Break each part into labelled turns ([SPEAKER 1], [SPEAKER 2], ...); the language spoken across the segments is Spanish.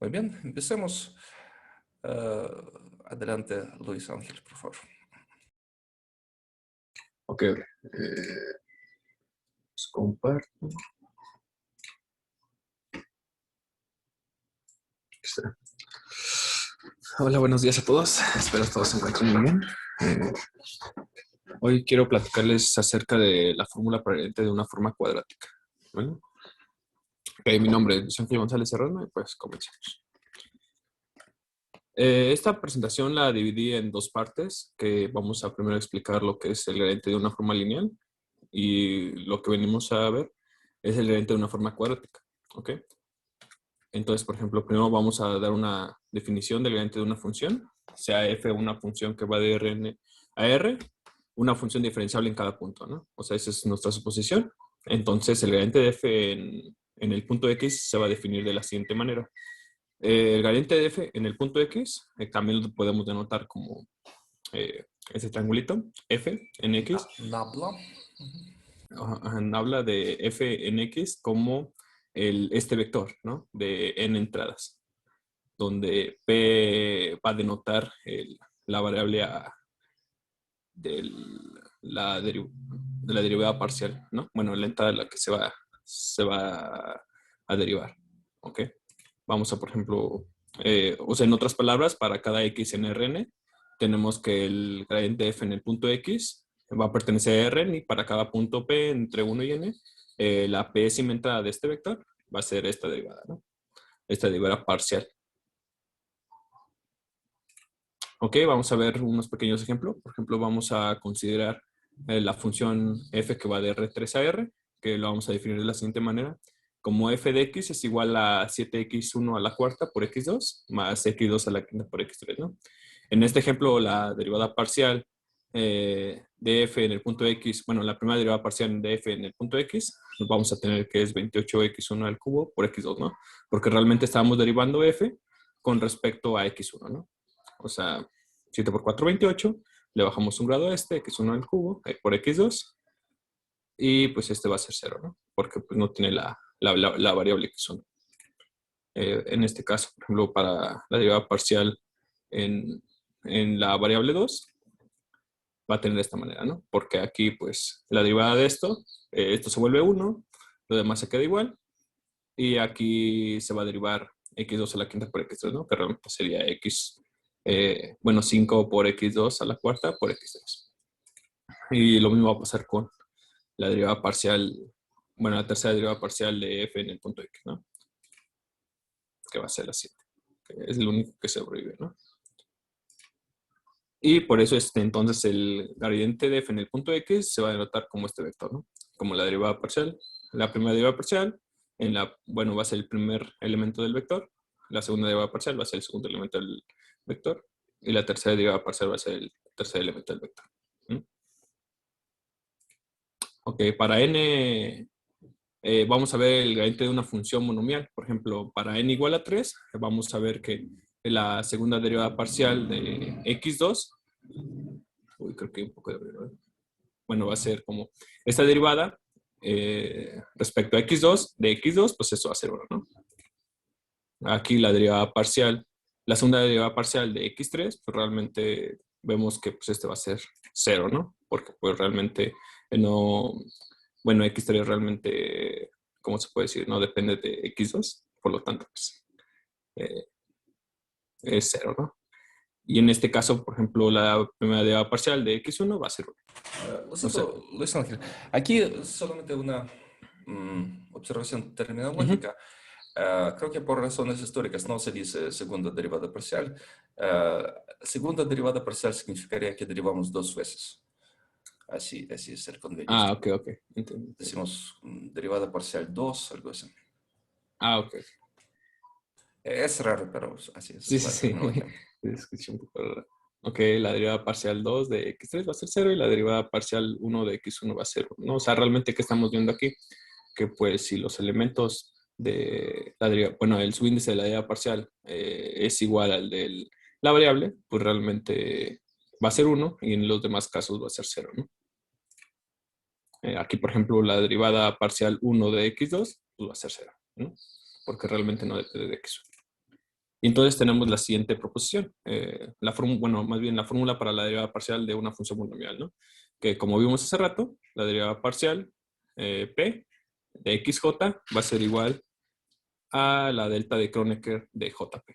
[SPEAKER 1] Muy bien, empecemos. Eh, Adelante, Luis Ángel, por favor.
[SPEAKER 2] Ok, comparto. Aquí está. Hola, buenos días a todos. Espero que todos se encuentren muy bien. Hoy quiero platicarles acerca de la fórmula prevariante de una forma cuadrática. ¿Vale? Mi nombre es Ángel González Serrano y pues comencemos. Esta presentación la dividí en dos partes, que vamos a primero explicar lo que es el gradiente de una forma lineal y lo que venimos a ver es el gradiente de una forma cuadrática. ¿Ok? Entonces, por ejemplo, primero vamos a dar una definición del gradiente de una función, sea f una función que va de Rn a R, una función diferenciable en cada punto, ¿no? O sea, esa es nuestra suposición. Entonces, el gradiente de f en el punto X se va a definir de la siguiente manera. El gradiente de f en el punto X también lo podemos denotar como ese triangulito, f en X.
[SPEAKER 1] Nabla.
[SPEAKER 2] Habla de f en X como este vector, ¿no? De n entradas, donde P va a denotar la variable de la derivada parcial, ¿no? Bueno, la entrada de la que se va a derivar, ¿ok? Vamos a, por ejemplo, o sea, en otras palabras, para cada x en Rn, tenemos que el gradiente f en el punto x va a pertenecer a Rn y para cada punto P entre 1 y n, la P cimentada de este vector va a ser esta derivada, ¿no? Esta derivada parcial. Ok, vamos a ver unos pequeños ejemplos. Por ejemplo, vamos a considerar la función f que va de R3 a R, que lo vamos a definir de la siguiente manera. Como f de x es igual a 7x1 a la cuarta por x2 más x2 a la quinta por x3, ¿no? En este ejemplo, la derivada parcial de f en el punto x, bueno, la primera derivada parcial de f en el punto x, vamos a tener que es 28x1 al cubo por x2, ¿no? Porque realmente estábamos derivando f con respecto a x1, ¿no? O sea, 7 por 4, 28. Le bajamos un grado a este, x1 al cubo, por x2. Y pues este va a ser 0, ¿no? Porque pues no tiene la variable x1. En este caso, por ejemplo, para la derivada parcial en la variable 2, va a tener de esta manera, ¿no? Porque aquí, pues, la derivada de esto se vuelve 1, lo demás se queda igual. Y aquí se va a derivar x2 a la quinta por x3, ¿no? Que realmente sería x, bueno, 5 por x2 a la cuarta por x3. Y lo mismo va a pasar con la derivada parcial, bueno, la tercera derivada parcial de f en el punto x, ¿no? Que va a ser la 7. Que es lo único que sobrevive, ¿no? Y por eso entonces el gradiente de f en el punto x se va a denotar como este vector, ¿no? Como la derivada parcial. La primera derivada parcial, bueno, va a ser el primer elemento del vector. La segunda derivada parcial va a ser el segundo elemento del vector. Y la tercera derivada parcial va a ser el tercer elemento del vector. ¿Mm? Ok, para n vamos a ver el gradiente de una función monomial. Por ejemplo, para n igual a 3, vamos a ver que la segunda derivada parcial de x2, creo que hay un poco de error. Bueno, va a ser como esta derivada respecto a x2, de x2, pues eso va a ser 1, ¿no? Aquí la derivada parcial, la segunda derivada parcial de x3, pues realmente vemos que pues este va a ser 0, ¿no? Porque pues realmente no, bueno, x3 realmente, ¿cómo se puede decir? No depende de x2, por lo tanto, pues es 0, ¿no? Y en este caso, por ejemplo, la primera derivada parcial de x1 va a ser 1.
[SPEAKER 1] Lo
[SPEAKER 2] O sea,
[SPEAKER 1] siento, Luis Ángel. Aquí solamente una observación
[SPEAKER 2] uh-huh.
[SPEAKER 1] terminológica. Creo que por razones históricas no se dice segunda derivada parcial. Segunda derivada parcial significaría que derivamos dos veces. Así es el convenio.
[SPEAKER 2] Ok, entiendo.
[SPEAKER 1] Decimos derivada parcial 2, algo así.
[SPEAKER 2] Ok.
[SPEAKER 1] Es raro, pero así
[SPEAKER 2] Sí,
[SPEAKER 1] es
[SPEAKER 2] sí,
[SPEAKER 1] la
[SPEAKER 2] sí.
[SPEAKER 1] terminología.
[SPEAKER 2] Escuché un poco raro. Ok, la derivada parcial 2 de x3 va a ser 0 y la derivada parcial 1 de x1 va a ser 1, ¿no? O sea, realmente, ¿qué estamos viendo aquí? Que pues si los elementos de la derivada, bueno, el subíndice de la derivada parcial es igual al de la variable, pues realmente va a ser 1 y en los demás casos va a ser 0, ¿no? Aquí, por ejemplo, la derivada parcial 1 de x2 pues va a ser 0, ¿no? Porque realmente no depende de x1. Y entonces tenemos la siguiente proposición. Bueno, más bien la fórmula para la derivada parcial de una función polinomial, ¿no? Que como vimos hace rato, la derivada parcial P de XJ va a ser igual a la delta de Kronecker de JP,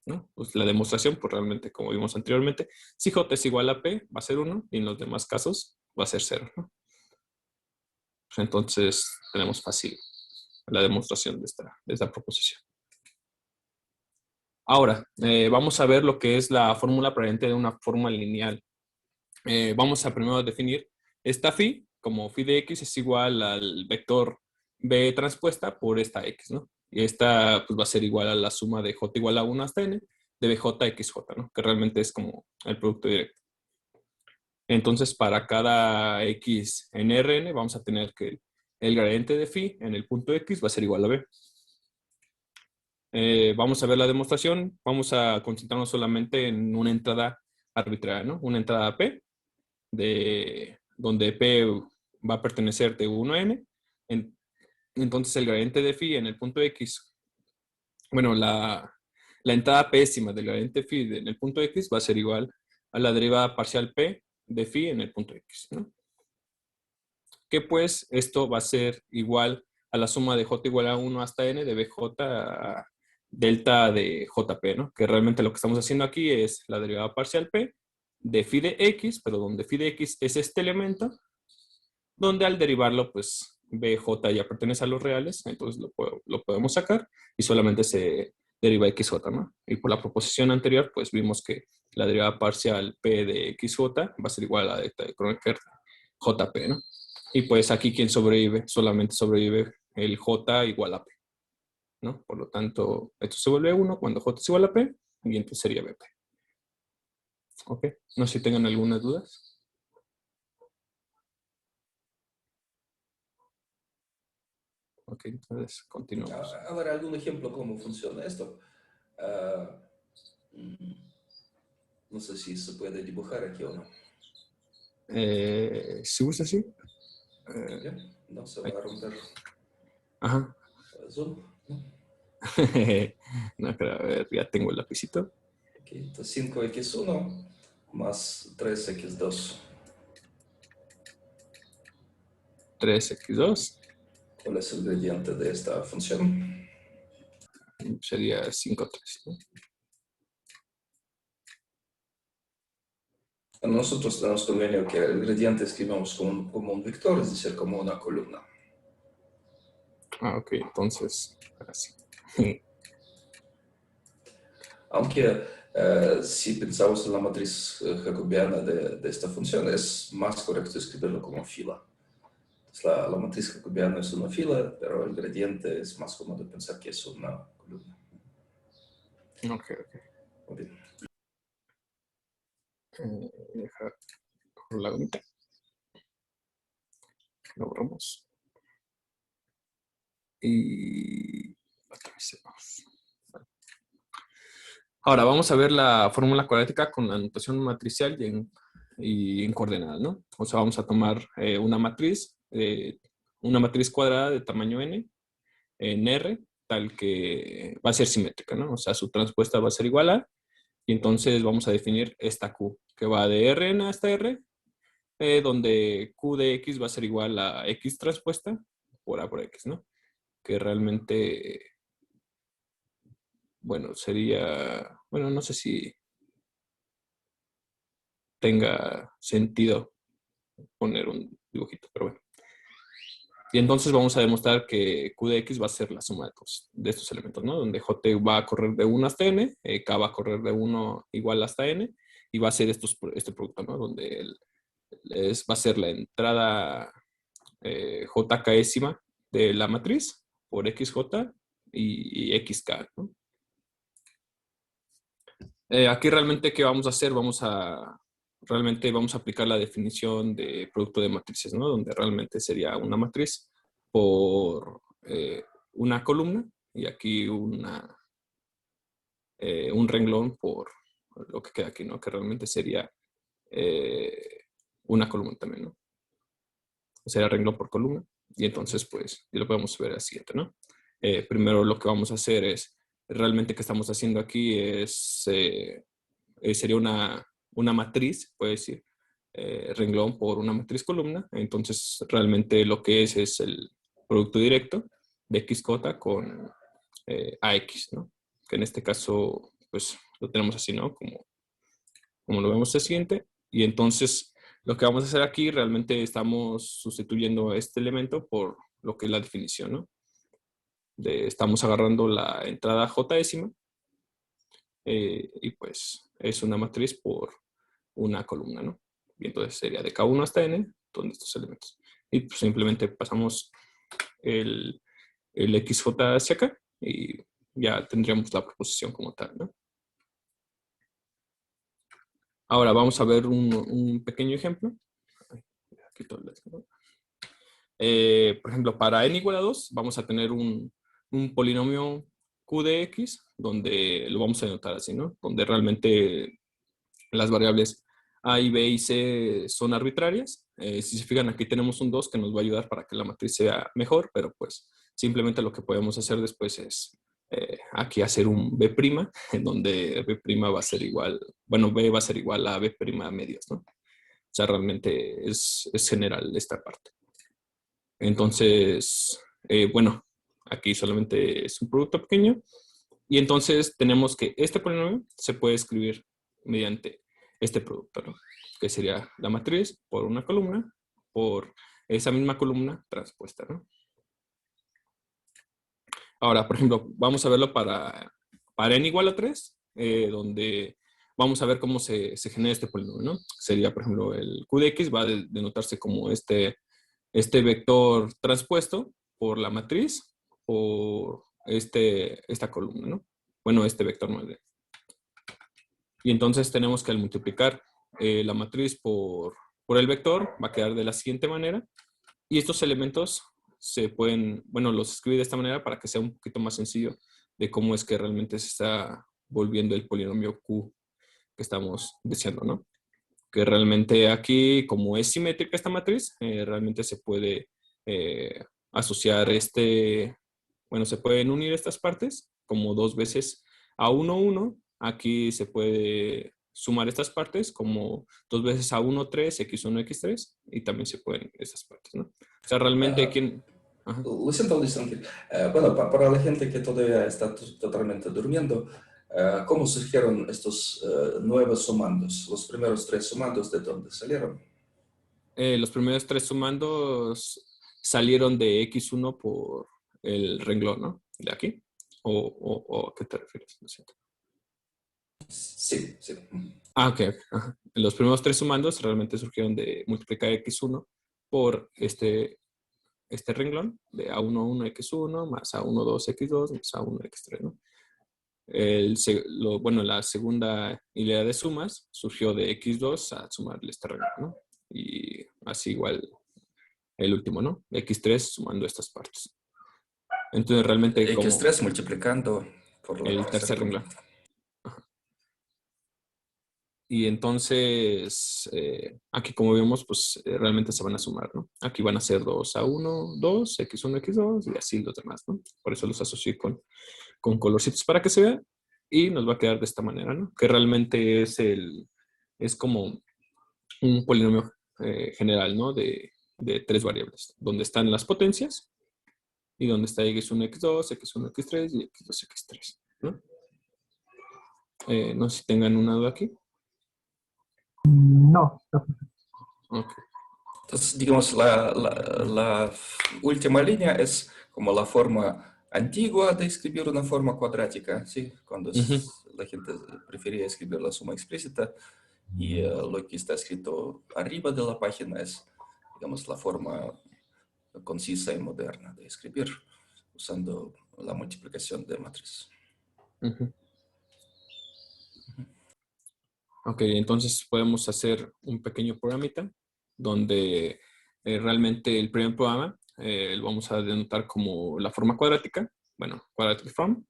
[SPEAKER 2] ¿no? Pues la demostración, pues realmente, como vimos anteriormente, si J es igual a P, va a ser 1, y en los demás casos va a ser 0, ¿no? Pues entonces tenemos fácil la demostración de esta proposición. Ahora, vamos a ver lo que es la fórmula proveniente de una forma lineal. Vamos a primero definir esta phi, como phi de x es igual al vector b transpuesta por esta x, ¿no? Y esta pues, va a ser igual a la suma de j igual a 1 hasta n de bj xj, ¿no? Que realmente es como el producto directo. Entonces, para cada x en Rn, vamos a tener que el gradiente de phi en el punto x va a ser igual a b. Vamos a ver la demostración. Vamos a concentrarnos solamente en una entrada arbitraria, ¿no? Una entrada P, donde P va a pertenecer de 1 a n. Entonces, el gradiente de phi en el punto x, bueno, la entrada pésima del gradiente phi en el punto x va a ser igual a la derivada parcial P de phi en el punto x, ¿no? Que pues esto va a ser igual a la suma de j igual a 1 hasta n de bj delta de jp, ¿no? Que realmente lo que estamos haciendo aquí es la derivada parcial p de phi de x, pero donde phi de x es este elemento, donde al derivarlo, pues bj ya pertenece a los reales, entonces lo podemos sacar y solamente se deriva xj, ¿no? Y por la proposición anterior, pues vimos que la derivada parcial p de xj va a ser igual a la delta de Kronecker jp, ¿no? Y pues aquí, ¿quién sobrevive? Solamente sobrevive el j igual a p, ¿no? Por lo tanto, esto se vuelve 1 cuando j es igual a p, y entonces sería bp. ¿Ok? No sé si tengan algunas dudas. Ok, entonces continuamos.
[SPEAKER 1] A ver, algún ejemplo cómo funciona esto. Ah, mm, no sé si se puede dibujar aquí o no.
[SPEAKER 2] Si gusta, sí.
[SPEAKER 1] ¿Ya? No se va a romper
[SPEAKER 2] Ajá.
[SPEAKER 1] Zoom, ¿no?
[SPEAKER 2] No, pero a ver, ya tengo el lapicito.
[SPEAKER 1] Ok, entonces 5x1 más 3x2.
[SPEAKER 2] 3x2
[SPEAKER 1] ¿Cuál es el gradiente de esta función?
[SPEAKER 2] sería 5,3, ¿no?
[SPEAKER 1] Nosotros tenemos convenio que el gradiente escribimos como un vector, es decir, como una columna.
[SPEAKER 2] Ah, ok, entonces, así.
[SPEAKER 1] Aunque si pensamos en la matriz jacobiana de esta función, es más correcto escribirlo como fila. Entonces, la matriz jacobiana es una fila, pero el gradiente es más cómodo pensar que es una columna.
[SPEAKER 2] Ok, ok.
[SPEAKER 1] Muy bien.
[SPEAKER 2] Deja por la gomita. Lo borramos. Y otra vez vamos. Ahora vamos a ver la fórmula cuadrática con la notación matricial y en coordenadas, ¿no? O sea, vamos a tomar una matriz cuadrada de tamaño n, en R, tal que va a ser simétrica, ¿no? O sea, su transpuesta va a ser igual a, y entonces vamos a definir esta Q, que va de Rn hasta R, donde Q de X va a ser igual a X transpuesta por A por X, ¿no? Que realmente, bueno, sería, bueno, no sé si tenga sentido poner un dibujito, pero bueno. Y entonces vamos a demostrar que Q de X va a ser la suma de estos elementos, ¿no? Donde J va a correr de 1 hasta N, K va a correr de 1 igual hasta N, y va a ser este producto, ¿no? Donde va a ser la entrada JKésima de la matriz por XJ y XK, ¿no? Aquí realmente, ¿qué vamos a hacer? Realmente vamos a aplicar la definición de producto de matrices, ¿no? Donde realmente sería una matriz por una columna y aquí un renglón por lo que queda aquí, ¿no? Que realmente sería una columna también, ¿no? Sería renglón por columna y entonces, pues, y lo podemos ver así, ¿no? Primero lo que vamos a hacer es realmente que estamos haciendo aquí es, sería una matriz, puede decir, renglón por una matriz columna. Entonces, realmente lo que es el producto directo de xj con ax, ¿no? Que en este caso, pues, lo tenemos así, ¿no? Como lo vemos el siguiente. Y entonces, lo que vamos a hacer aquí, realmente estamos sustituyendo este elemento por lo que es la definición, ¿no? Estamos agarrando la entrada j décima y pues es una matriz por una columna, ¿no? Y entonces sería de K1 hasta N, donde estos elementos. Y pues simplemente pasamos el XJ hacia acá y ya tendríamos la proposición como tal, ¿no? Ahora vamos a ver un pequeño ejemplo. Aquí todo por ejemplo, para n igual a 2 vamos a tener un polinomio q de x, donde lo vamos a denotar así, ¿no? Donde realmente las variables a y b y c son arbitrarias. Si se fijan, aquí tenemos un 2 que nos va a ayudar para que la matriz sea mejor, pero pues simplemente lo que podemos hacer después es aquí hacer un b', en donde b' va a ser igual, bueno, b va a ser igual a b' medios, ¿no? O sea, realmente es general esta parte. Entonces, bueno, aquí solamente es un producto pequeño. Y entonces tenemos que este polinomio se puede escribir mediante este producto, ¿no? Que sería la matriz por una columna, por esa misma columna transpuesta, ¿no? Ahora, por ejemplo, vamos a verlo para n igual a 3, donde vamos a ver cómo se genera este polinomio, ¿no? Sería, por ejemplo, el q de x va a denotarse como este vector transpuesto por la matriz por esta columna, ¿no? Bueno, este vector más bien. Y entonces tenemos que al multiplicar la matriz por el vector va a quedar de la siguiente manera. Y estos elementos se pueden, bueno, los escribí de esta manera para que sea un poquito más sencillo de cómo es que realmente se está volviendo el polinomio Q que estamos deseando, ¿no? Que realmente aquí, como es simétrica esta matriz, realmente se puede asociar bueno, se pueden unir estas partes como dos veces a 1. Aquí se puede sumar estas partes como dos veces a 3, x1, x3, y también se pueden estas partes, ¿no? O sea, realmente quien... Ajá.
[SPEAKER 1] Lo siento, Ángel. Bueno, para la gente que todavía está totalmente durmiendo, ¿cómo surgieron estos nuevos sumandos? Los primeros tres sumandos, ¿de dónde salieron?
[SPEAKER 2] Los primeros tres sumandos salieron de x1 por el renglón, ¿no? De aquí. ¿O a qué te refieres? Lo siento.
[SPEAKER 1] Sí, sí.
[SPEAKER 2] Ah, ok. Ajá. Los primeros tres sumandos realmente surgieron de multiplicar x1 por este renglón de a1 x1 más a2 x2 más a1 x3, ¿no? Bueno, la segunda hilera de sumas surgió de x2 a sumarle este renglón, ¿no? Y así igual el último, ¿no? X3 sumando estas partes. Entonces realmente como
[SPEAKER 1] X3 multiplicando por la
[SPEAKER 2] el
[SPEAKER 1] tercera
[SPEAKER 2] tercer
[SPEAKER 1] columna.
[SPEAKER 2] renglón. Y entonces, aquí como vemos, pues realmente se van a sumar, ¿no? Aquí van a ser 2 a 1, 2, x1, x2 y así los demás, ¿no? Por eso los asocié con colorcitos para que se vea y nos va a quedar de esta manera, ¿no? Que realmente es como un polinomio general, ¿no? De tres variables, donde están las potencias y donde está x1, x2, x1, x3 y x2, x3, ¿no? No sé si tengan una duda aquí.
[SPEAKER 3] No.
[SPEAKER 2] Ok.
[SPEAKER 1] Entonces, digamos, la última línea es como la forma antigua de escribir una forma cuadrática, ¿sí? Cuando
[SPEAKER 2] Ujú.
[SPEAKER 1] la gente prefería escribir la suma explícita y lo que está escrito arriba de la página es, digamos, la forma concisa y moderna de escribir usando la multiplicación de matriz.
[SPEAKER 2] Ujú. Ok, entonces podemos hacer un pequeño programita donde realmente el primer programa lo vamos a denotar como la forma cuadrática, bueno, quadratic form,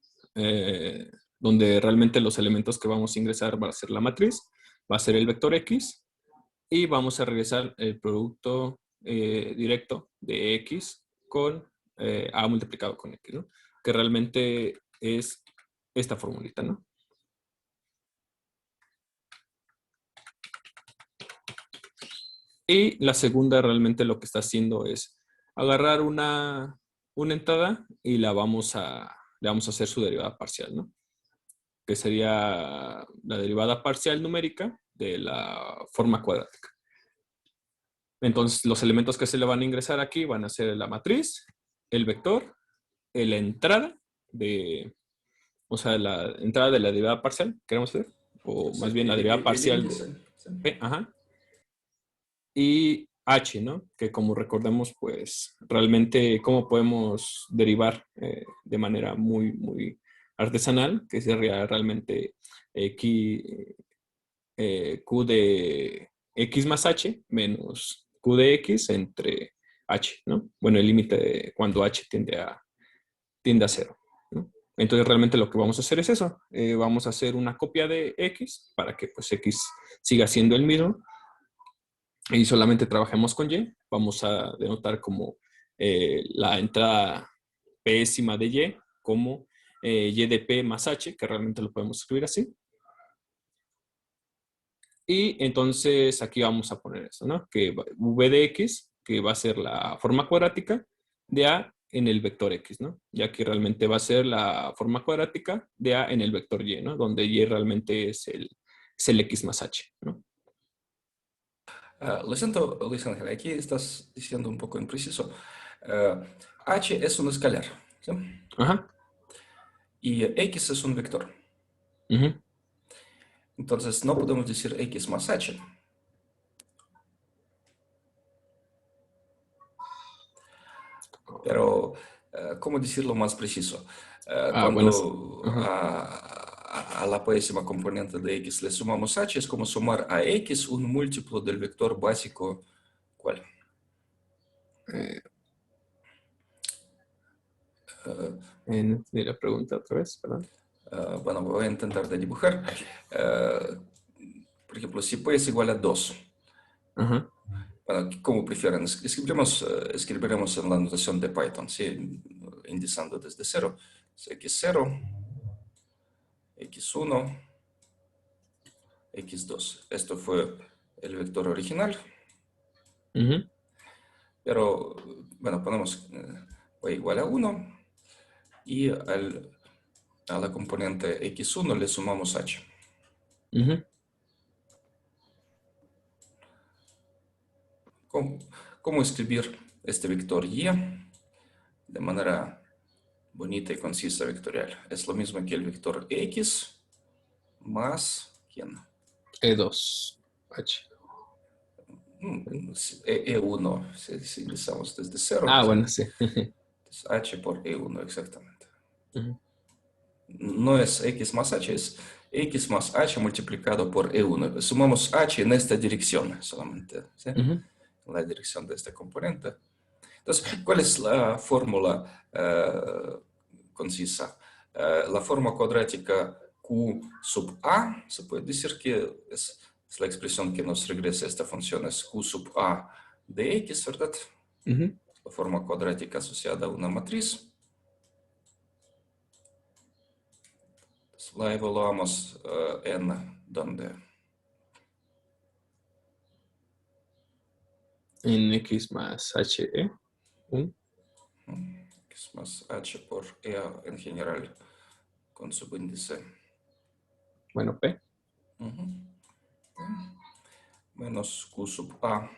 [SPEAKER 2] donde realmente los elementos que vamos a ingresar va a ser la matriz, va a ser el vector x y vamos a regresar el producto directo de x con a multiplicado con x, ¿no? Que realmente es esta formulita, ¿no? Y la segunda realmente lo que está haciendo es agarrar una entrada y le vamos a hacer su derivada parcial, ¿no? Que sería la derivada parcial numérica de la forma cuadrática. Entonces, los elementos que se le van a ingresar aquí van a ser la matriz, el vector, la entrada o sea, la entrada de la derivada parcial, queremos hacer, o
[SPEAKER 1] Sí,
[SPEAKER 2] más bien la derivada
[SPEAKER 1] el
[SPEAKER 2] parcial de
[SPEAKER 1] índice. Sí.
[SPEAKER 2] P, ajá, y H, ¿no? Que como recordemos, pues realmente cómo podemos derivar de manera muy, muy artesanal, que sería realmente Q de X más H menos Q de X entre H, ¿no? Bueno, el límite cuando H tiende a cero, ¿no? Entonces realmente lo que vamos a hacer es eso. Vamos a hacer una copia de X para que pues X siga siendo el mismo y solamente trabajemos con Y. Vamos a denotar como la entrada pésima de Y como Y de P más H, que realmente lo podemos escribir así. Y entonces aquí vamos a poner eso, ¿no? Que V de X, que va a ser la forma cuadrática de A en el vector X, ¿no? Ya que realmente va a ser la forma cuadrática de A en el vector Y, ¿no? Donde Y realmente es el X más H, ¿no?
[SPEAKER 1] Lo siento, Luis Ángel, aquí estás diciendo un poco impreciso. Ah, H es un escalar, ¿sí?
[SPEAKER 2] Ajá.
[SPEAKER 1] Y X es un vector.
[SPEAKER 2] Uh-huh.
[SPEAKER 1] Entonces no podemos decir X más H. Pero, ¿cómo decirlo más preciso?
[SPEAKER 2] Bueno.
[SPEAKER 1] Cuando
[SPEAKER 2] Ajá.
[SPEAKER 1] a la pésima componente de X le sumamos H, es como sumar a X un múltiplo del vector básico. ¿Cuál?
[SPEAKER 2] Eh,
[SPEAKER 1] Uh,
[SPEAKER 2] entendí la pregunta otra vez, perdón.
[SPEAKER 1] Bueno, voy a intentar de dibujar. Uh, por ejemplo, si P es igual a 2,
[SPEAKER 2] Ajá.
[SPEAKER 1] bueno, ¿cómo prefieren? Escribiremos en la notación de Python, ¿sí? Indizando desde 0. X0, X1, X2. Esto fue el vector original,
[SPEAKER 2] Uh-huh.
[SPEAKER 1] pero bueno, ponemos y igual a 1 y a la componente X1 le sumamos H.
[SPEAKER 2] Uh-huh.
[SPEAKER 1] ¿Cómo escribir este vector Y de manera bonita y concisa vectorial? Es lo mismo que el vector X más, ¿quién?
[SPEAKER 2] E2, H.
[SPEAKER 1] E1, si indexamos desde 0, ¿sí?
[SPEAKER 2] Bueno, sí.
[SPEAKER 1] Es H por E1, exactamente.
[SPEAKER 2] Uh-huh.
[SPEAKER 1] No es X más H, es X más H multiplicado por E1. Sumamos H en esta dirección solamente, ¿sí?
[SPEAKER 2] Uh-huh.
[SPEAKER 1] En la dirección de este componente. Entonces, ¿cuál es la fórmula concisa? La forma cuadrática Q sub A, se puede decir que es la expresión que nos regresa esta función, es Q sub A de X, ¿verdad?
[SPEAKER 2] Uh-huh.
[SPEAKER 1] La forma cuadrática asociada a una matriz. La evaluamos en donde.
[SPEAKER 2] En X más H, E.
[SPEAKER 1] X más H por E en general con subíndice.
[SPEAKER 2] Bueno, P.
[SPEAKER 1] Menos Q sub A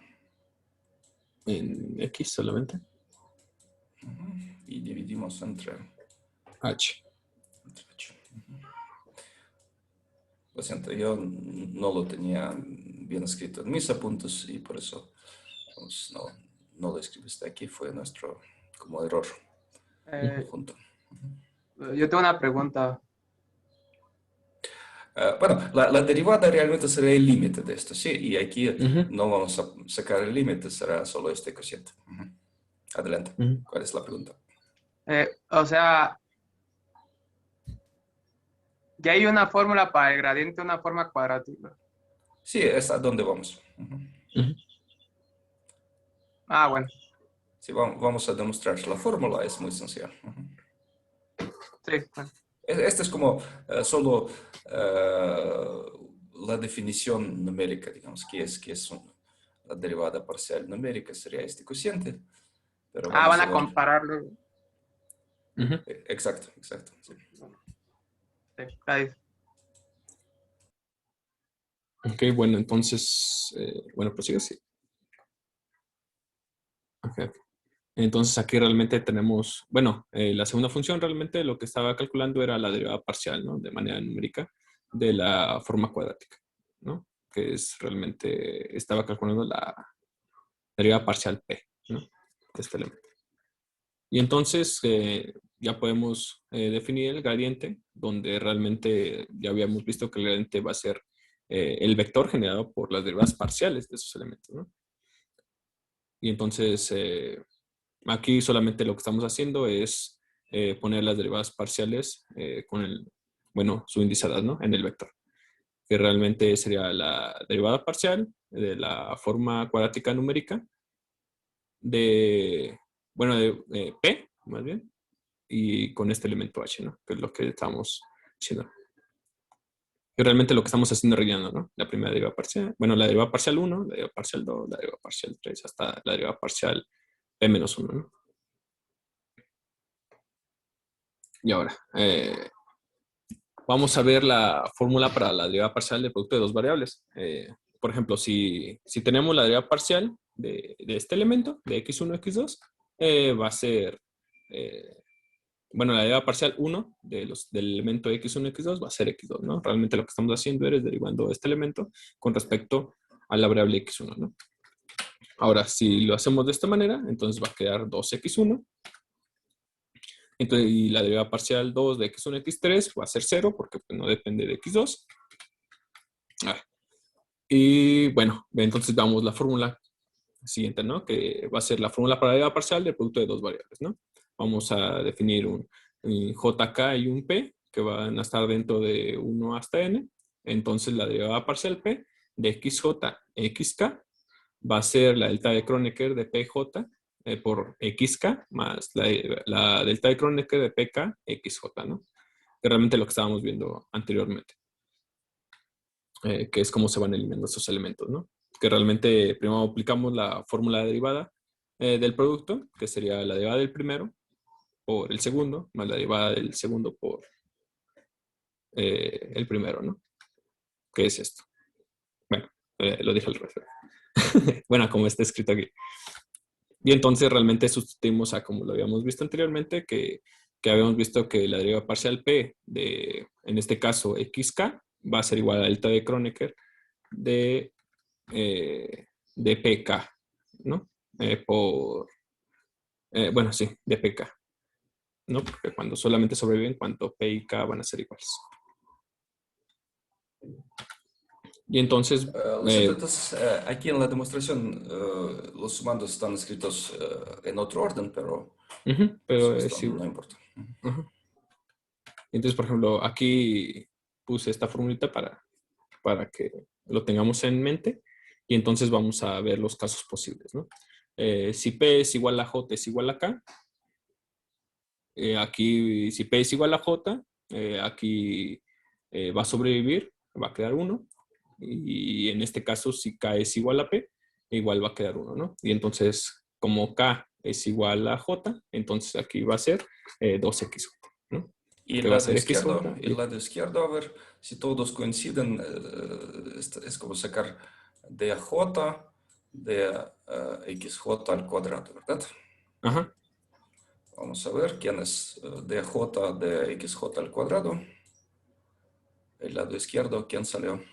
[SPEAKER 2] En X solamente.
[SPEAKER 1] y dividimos entre
[SPEAKER 2] H.
[SPEAKER 1] H. Lo siento, yo no lo tenía bien escrito en mis apuntes y por eso pues, no lo escribiste aquí. Fue nuestro como error
[SPEAKER 3] Eh,
[SPEAKER 1] junto.
[SPEAKER 3] yo tengo una pregunta.
[SPEAKER 1] Bueno, la derivada realmente será el límite de esto, ¿sí? Y aquí
[SPEAKER 2] Uh-huh.
[SPEAKER 1] no vamos a sacar el límite, será solo este cociente. Adelante.
[SPEAKER 2] Uh-huh.
[SPEAKER 1] ¿Cuál es la pregunta?
[SPEAKER 3] O sea, ya hay una fórmula para el gradiente de una forma cuadrática.
[SPEAKER 1] Sí, es a dónde vamos.
[SPEAKER 2] Uh-huh.
[SPEAKER 3] Bueno.
[SPEAKER 1] Sí, vamos a demostrar la fórmula, es muy sencilla.
[SPEAKER 3] Sí, bueno.
[SPEAKER 1] Este es como solo la definición numérica, digamos, que es la derivada parcial numérica, sería este cociente. Pero
[SPEAKER 3] Ah,
[SPEAKER 1] vamos
[SPEAKER 3] van
[SPEAKER 1] a
[SPEAKER 3] a
[SPEAKER 1] ver.
[SPEAKER 3] compararlo.
[SPEAKER 2] Ujú.
[SPEAKER 1] Exacto, exacto. Sí.
[SPEAKER 3] Sí, ahí.
[SPEAKER 2] Ok, bueno, entonces, bueno, prosigue, sí. Ok. Entonces aquí realmente tenemos, bueno, la segunda función realmente lo que estaba calculando era la derivada parcial, ¿no? De manera numérica de la forma cuadrática, ¿no? Que es realmente, estaba calculando la derivada parcial P, ¿no? De este elemento. Y entonces ya podemos definir el gradiente, donde realmente ya habíamos visto que el gradiente va a ser el vector generado por las derivadas parciales de esos elementos, ¿no? Y entonces aquí solamente lo que estamos haciendo es poner las derivadas parciales con el, bueno, subindizadas, ¿no? En el vector, que realmente sería la derivada parcial de la forma cuadrática numérica de, bueno, de P, más bien, y con este elemento H, ¿no? Que es lo que estamos haciendo. Y realmente lo que estamos haciendo es rellenando, ¿no? La primera derivada parcial, bueno, la derivada parcial 1, la derivada parcial 2, la derivada parcial 3, hasta la derivada parcial P-1, ¿no? Y ahora, vamos a ver la fórmula para la derivada parcial del producto de dos variables. Por ejemplo, si tenemos la derivada parcial de este elemento, de x1, x2, va a ser, bueno, la derivada parcial 1 del elemento x1, x2 va a ser x2, ¿no? Realmente lo que estamos haciendo es derivando este elemento con respecto a la variable x1, ¿no? Ahora, si lo hacemos de esta manera, entonces va a quedar 2x1. Entonces, y la derivada parcial 2 de x1, x3 va a ser 0 porque pues, no depende de x2. Y bueno, entonces damos la fórmula siguiente, ¿no? Que va a ser la fórmula para la derivada parcial del producto de dos variables, ¿no? Vamos a definir un JK y un P que van a estar dentro de 1 hasta N. Entonces la derivada parcial P de XJ XK va a ser la delta de Kronecker de PJ por XK más la delta de Kronecker de PK XJ, ¿no? Que realmente lo que estábamos viendo anteriormente. Que es cómo se van eliminando estos elementos, ¿no? Que realmente primero aplicamos la fórmula de derivada del producto, que sería la derivada del primero por el segundo, más la derivada del segundo por el primero, ¿no? ¿Qué es esto? Bueno, lo dije al revés. Bueno, como está escrito aquí. Y entonces realmente sustituimos a como lo habíamos visto anteriormente, que habíamos visto que la derivada parcial P de, en este caso, XK va a ser igual a la delta de Kronecker de PK, ¿no? Bueno, sí, de PK, ¿no? Porque cuando solamente sobreviven, cuanto P y K van a ser iguales. Y entonces,
[SPEAKER 1] Lo siento, entonces aquí en la demostración los sumandos están escritos en otro orden, pero
[SPEAKER 2] pero
[SPEAKER 1] esto
[SPEAKER 2] sí.
[SPEAKER 1] no importa.
[SPEAKER 2] Entonces, por ejemplo, aquí puse esta formulita para que lo tengamos en mente y entonces vamos a ver los casos posibles, ¿no? Si P es igual a J es igual a K, aquí si P es igual a J, aquí va a sobrevivir, va a quedar 1. Y en este caso, si K es igual a P, igual va a quedar 1, ¿no? Y entonces, como K es igual a J, entonces aquí va a ser 2XJ, ¿no?
[SPEAKER 1] Y
[SPEAKER 2] Que
[SPEAKER 1] el
[SPEAKER 2] va a
[SPEAKER 1] lado
[SPEAKER 2] ser XJ.
[SPEAKER 1] izquierdo, el lado izquierdo, a ver si todos coinciden, es como sacar DJ de XJ al cuadrado, ¿verdad?
[SPEAKER 2] Ajá.
[SPEAKER 1] Vamos a ver quién es DJ de XJ al cuadrado. El lado izquierdo, ¿quién salió?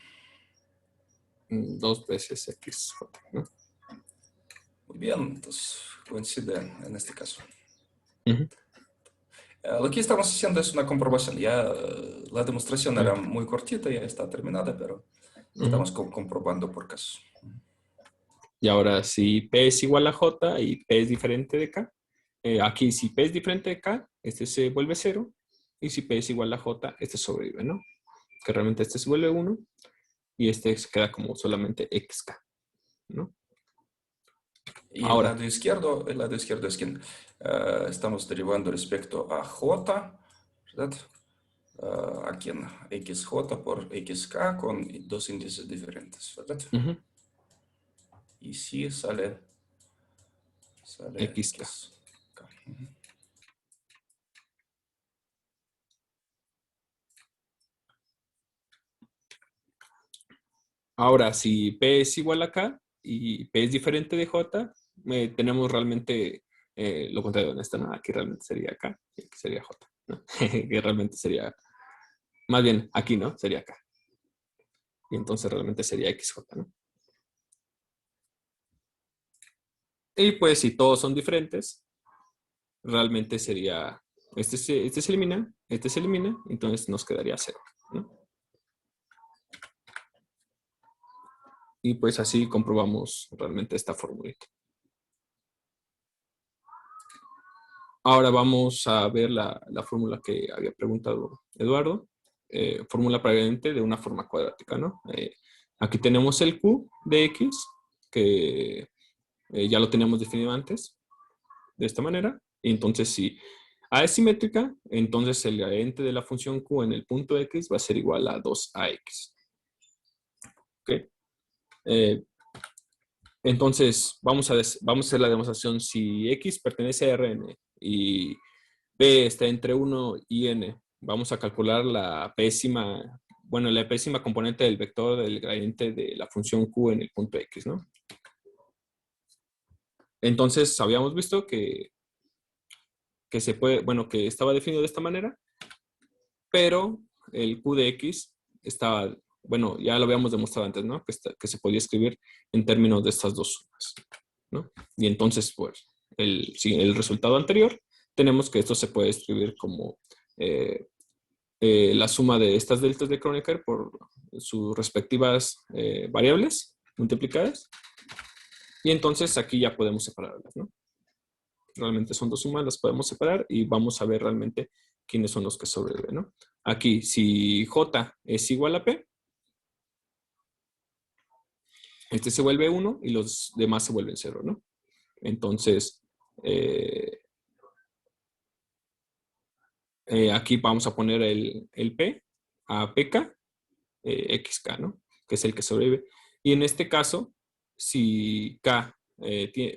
[SPEAKER 2] 2 veces XJ, ¿no?
[SPEAKER 1] Muy bien, entonces coincide en este caso.
[SPEAKER 2] Ujú.
[SPEAKER 1] Lo que estamos haciendo es una comprobación. Ya la demostración era
[SPEAKER 2] Ah,
[SPEAKER 1] muy cortita, ya está terminada, pero
[SPEAKER 2] ujú.
[SPEAKER 1] estamos comprobando por casos.
[SPEAKER 2] Y ahora, si P es igual a J y P es diferente de K, aquí si P es diferente de K, este se vuelve 0. Y si P es igual a J, este sobrevive, ¿no? Que realmente este se vuelve 1 y este se queda como solamente XK, ¿no?
[SPEAKER 1] Y
[SPEAKER 2] Ahora,
[SPEAKER 1] el lado izquierdo es quien estamos derivando respecto a J, ¿verdad? aquí en XJ por XK con dos índices diferentes, ¿verdad?
[SPEAKER 2] Ujú.
[SPEAKER 1] Y sí sale
[SPEAKER 2] XK.
[SPEAKER 1] XK.
[SPEAKER 2] Ahora, si P es igual a K y P es diferente de J, tenemos realmente lo contrario en esta, ¿no? Aquí realmente sería K y aquí sería J, ¿no? Que realmente sería, más bien aquí, ¿no? Sería K. Y entonces realmente sería XJ, ¿no? Y pues si todos son diferentes, realmente sería, este se elimina, entonces nos quedaría 0, ¿no? Y pues así comprobamos realmente esta formulita. Ahora vamos a ver la fórmula que había preguntado Eduardo. Fórmula previamente de una forma cuadrática, ¿no? Aquí tenemos el Q de X, que ya lo teníamos definido antes, de esta manera. Y entonces, si A es simétrica, entonces el gradiente de la función Q en el punto X va a ser igual a 2AX. ¿Ok? Entonces, vamos a hacer la demostración. Si X pertenece a Rn y P está entre 1 y N, vamos a calcular la pésima, bueno, la pésima componente del vector del gradiente de la función Q en el punto X, ¿no? Entonces, habíamos visto que se puede, bueno, que estaba definido de esta manera, pero el Q de X estaba, bueno, ya lo habíamos demostrado antes, ¿no? Que se podía escribir en términos de estas dos sumas, ¿no? Y entonces, pues, el resultado anterior, tenemos que esto se puede escribir como la suma de estas deltas de Kronecker por sus respectivas variables multiplicadas. Y entonces aquí ya podemos separarlas, ¿no? Realmente son dos sumas, las podemos separar y vamos a ver realmente quiénes son los que sobreviven, ¿no? Aquí, si J es igual a P, este se vuelve 1 y los demás se vuelven 0, ¿no? Entonces, aquí vamos a poner el P a PK, XK, ¿no? Que es el que sobrevive. Y en este caso, si K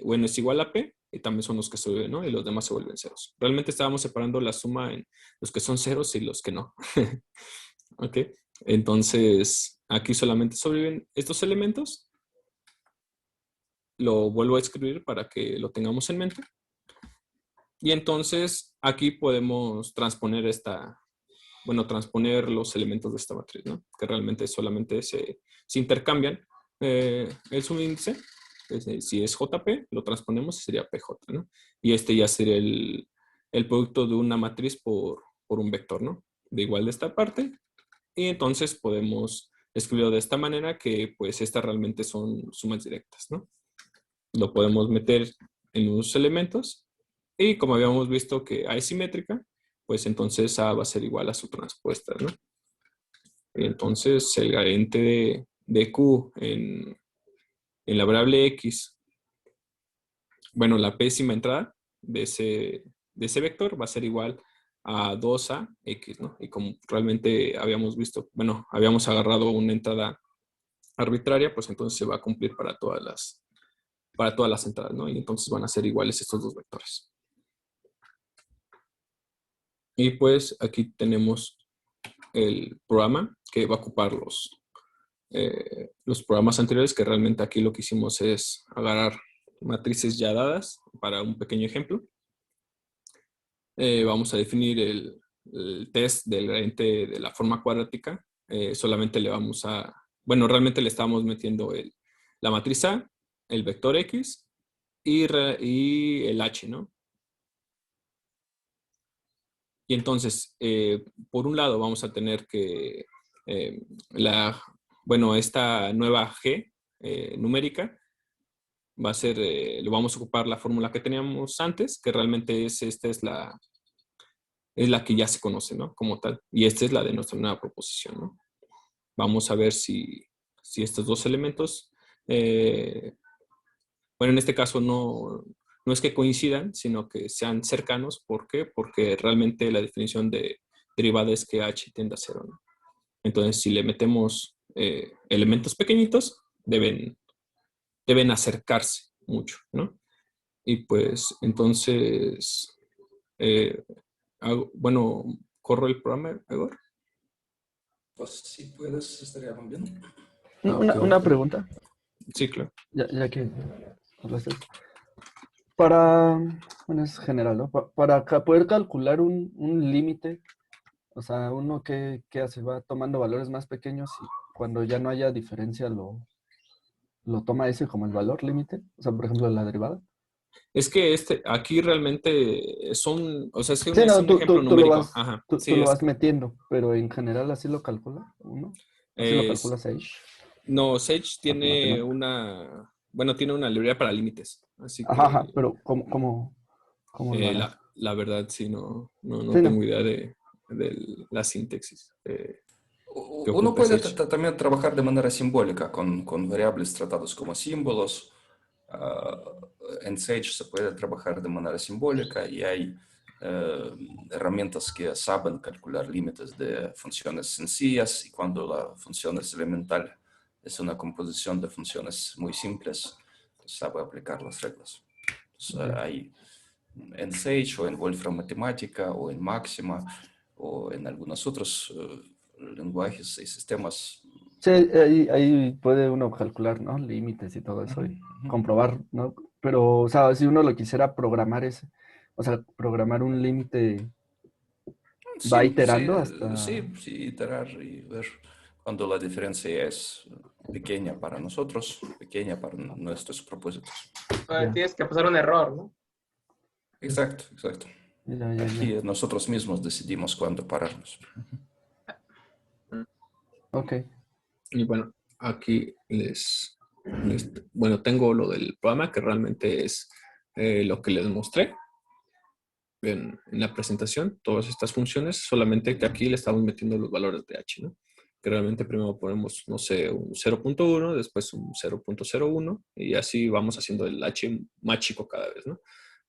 [SPEAKER 2] bueno, es igual a P, y también son los que sobreviven, ¿no? Y los demás se vuelven ceros. Realmente estábamos separando la suma en los que son ceros y los que no. ¿Ok? Entonces, aquí solamente sobreviven estos elementos. Lo vuelvo a escribir para que lo tengamos en mente. Y entonces, aquí podemos transponer transponer los elementos de esta matriz, ¿no? Que realmente solamente se intercambian el subíndice. Si es JP, lo transponemos y sería PJ, ¿no? Y este ya sería el producto de una matriz por un vector, ¿no? De igual de esta parte. Y entonces podemos escribirlo de esta manera que pues estas realmente son sumas directas, ¿no? Lo podemos meter en unos elementos y como habíamos visto que A es simétrica, pues entonces A va a ser igual a su transpuesta, ¿no? Y entonces el gradiente de Q en la variable X, bueno, la pésima entrada de ese vector va a ser igual a 2AX, ¿no? Y como realmente habíamos visto, bueno, habíamos agarrado una entrada arbitraria, pues entonces se va a cumplir para todas las entradas, ¿no? Y entonces van a ser iguales estos dos vectores. Y pues aquí tenemos el programa que va a ocupar los programas anteriores, que realmente aquí lo que hicimos es agarrar matrices ya dadas para un pequeño ejemplo. Vamos a definir el test del gradiente de la forma cuadrática. Solamente le vamos a, bueno, realmente le estamos metiendo la matriz A, el vector X y el H, ¿no? Y entonces, por un lado, vamos a tener que eh, esta nueva G numérica va a ser, lo vamos a ocupar la fórmula que teníamos antes, que realmente esta es la que ya se conoce, ¿no? Como tal. Y esta es la de nuestra nueva proposición, ¿no? Vamos a ver si estos dos elementos, bueno, en este caso no es que coincidan, sino que sean cercanos. ¿Por qué? Porque realmente la definición de derivada es que h tiende a 0, ¿no? Entonces, si le metemos elementos pequeñitos, deben acercarse mucho, ¿no? Y pues, entonces, bueno, ¿corro el programa, Igor?
[SPEAKER 1] Pues si puedes, estaría muy bien.
[SPEAKER 4] Una pregunta,
[SPEAKER 2] Sí, claro.
[SPEAKER 4] ya que hablaste. Para, bueno, es general, ¿no? Para poder calcular un límite, o sea, uno ¿qué hace? Va tomando valores más pequeños y cuando ya no haya diferencia lo toma ese como el valor límite. O sea, por ejemplo, la derivada.
[SPEAKER 2] Es que aquí realmente o sea,
[SPEAKER 4] Sí,
[SPEAKER 2] es
[SPEAKER 4] no,
[SPEAKER 2] un ejemplo
[SPEAKER 4] tú lo
[SPEAKER 2] numérico.
[SPEAKER 4] vas,
[SPEAKER 2] Ajá,
[SPEAKER 4] tú
[SPEAKER 2] sí,
[SPEAKER 4] lo vas metiendo, pero en general así lo calcula uno. Así lo calcula
[SPEAKER 2] es,
[SPEAKER 4] Sage,
[SPEAKER 2] no, Sage
[SPEAKER 4] la
[SPEAKER 2] tiene
[SPEAKER 4] matemática.
[SPEAKER 2] tiene una librería para límites, así
[SPEAKER 4] Ajá, ajá,
[SPEAKER 2] que
[SPEAKER 4] pero ¿cómo lo hará?
[SPEAKER 2] la verdad sí, no
[SPEAKER 4] Sí,
[SPEAKER 2] tengo
[SPEAKER 4] no.
[SPEAKER 2] idea de la sintaxis que
[SPEAKER 1] Uno
[SPEAKER 2] ocupe
[SPEAKER 1] puede
[SPEAKER 2] Sage.
[SPEAKER 1] también trabajar de manera simbólica con variables tratados como símbolos. Ah, en Sage se puede trabajar de manera simbólica y hay herramientas que saben calcular límites de funciones sencillas y cuando la función es elemental es una composición de funciones muy simples, pues sabe aplicar las reglas. Entonces,
[SPEAKER 4] Ya.
[SPEAKER 1] hay en Sage o en Wolfram Matemática o en Máxima o en algunos otros lenguajes y sistemas.
[SPEAKER 4] Sí, ahí puede uno calcular, ¿no? Límites y todo eso y comprobar, ¿no? Pero, o sea, si uno lo quisiera programar o sea, programar un límite, va
[SPEAKER 1] Sí,
[SPEAKER 4] iterando hasta...
[SPEAKER 1] sí, iterar y ver cuando la diferencia es pequeña para nosotros, pequeña para nuestros propósitos.
[SPEAKER 4] Ya,
[SPEAKER 3] Tienes que pasar un error, ¿no?
[SPEAKER 1] Exacto, exacto.
[SPEAKER 4] ya.
[SPEAKER 1] Aquí nosotros mismos decidimos cuándo pararnos.
[SPEAKER 4] Ok.
[SPEAKER 2] Y bueno, aquí bueno, tengo lo del programa que realmente es lo que les mostré en la presentación, todas estas funciones, solamente que aquí le estamos metiendo los valores de h, ¿no? Que realmente primero ponemos, no sé, un 0.1, después un 0.01 y así vamos haciendo el h más chico cada vez, ¿no?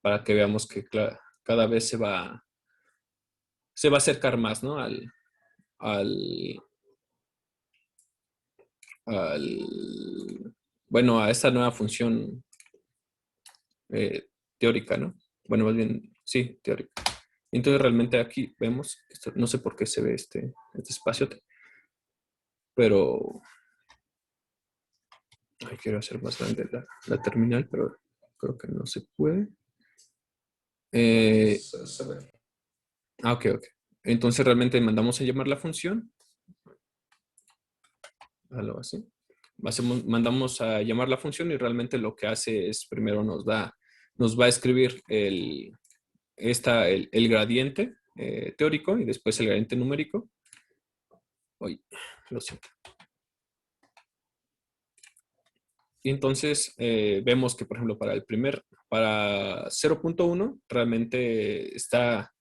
[SPEAKER 2] Para que veamos que cada vez se va a acercar más, ¿no? Al, bueno, a esta nueva función teórica, ¿no? Bueno, más bien, sí, teórica. Entonces realmente aquí vemos, no sé por qué se ve este espacio, pero quiero hacer más grande la terminal, pero creo que no se puede.
[SPEAKER 1] Se ve.
[SPEAKER 2] Ok. Entonces realmente mandamos a llamar la función, algo así. Mandamos a llamar la función y realmente lo que hace es primero nos va a escribir el gradiente teórico y después el gradiente numérico. Uy, lo siento. Y entonces vemos que, por ejemplo, para 0.1 realmente está,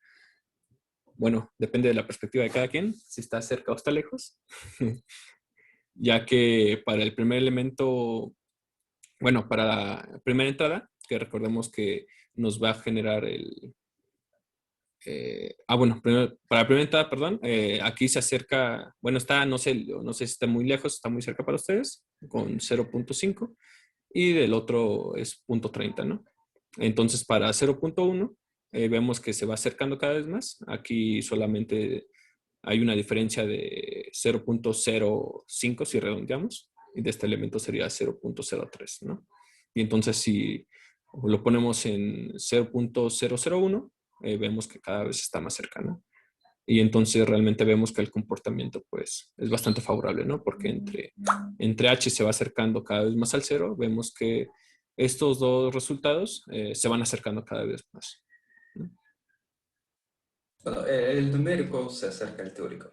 [SPEAKER 2] bueno, depende de la perspectiva de cada quien, si está cerca o está lejos, ya que para el primer elemento, bueno, para la primera entrada, que recordemos que nos va a generar bueno, para la primera entrada, perdón, aquí se acerca, bueno, está, no sé si está muy lejos, está muy cerca para ustedes, con 0.5 y del otro es 0.30, ¿no? Entonces, para 0.1 vemos que se va acercando cada vez más. Aquí solamente hay una diferencia de 0.05 si redondeamos, y de este elemento sería 0.03, ¿no? Y entonces, si lo ponemos en 0.001, vemos que cada vez está más cercano. Y entonces realmente vemos que el comportamiento pues es bastante favorable, ¿no? Porque entre h se va acercando cada vez más al cero, vemos que estos dos resultados se van acercando cada vez más, ¿no?
[SPEAKER 1] Bueno, el numérico se acerca al teórico.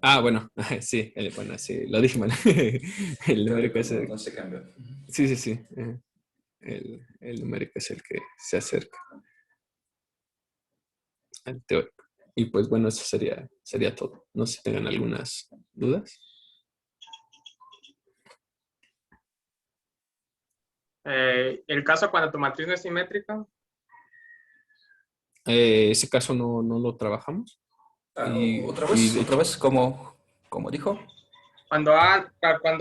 [SPEAKER 2] Ah, bueno, sí, bueno, sí, lo dije mal. El
[SPEAKER 1] El
[SPEAKER 2] numérico
[SPEAKER 1] teórico
[SPEAKER 2] es
[SPEAKER 1] no se cambia.
[SPEAKER 2] sí. El numérico es el que se acerca al teórico. Y pues bueno, eso sería todo. No sé si tengan algunas dudas.
[SPEAKER 3] El caso cuando tu matriz no es simétrica,
[SPEAKER 2] Ese caso no lo trabajamos.
[SPEAKER 1] Otra vez, como dijo.
[SPEAKER 3] Cuando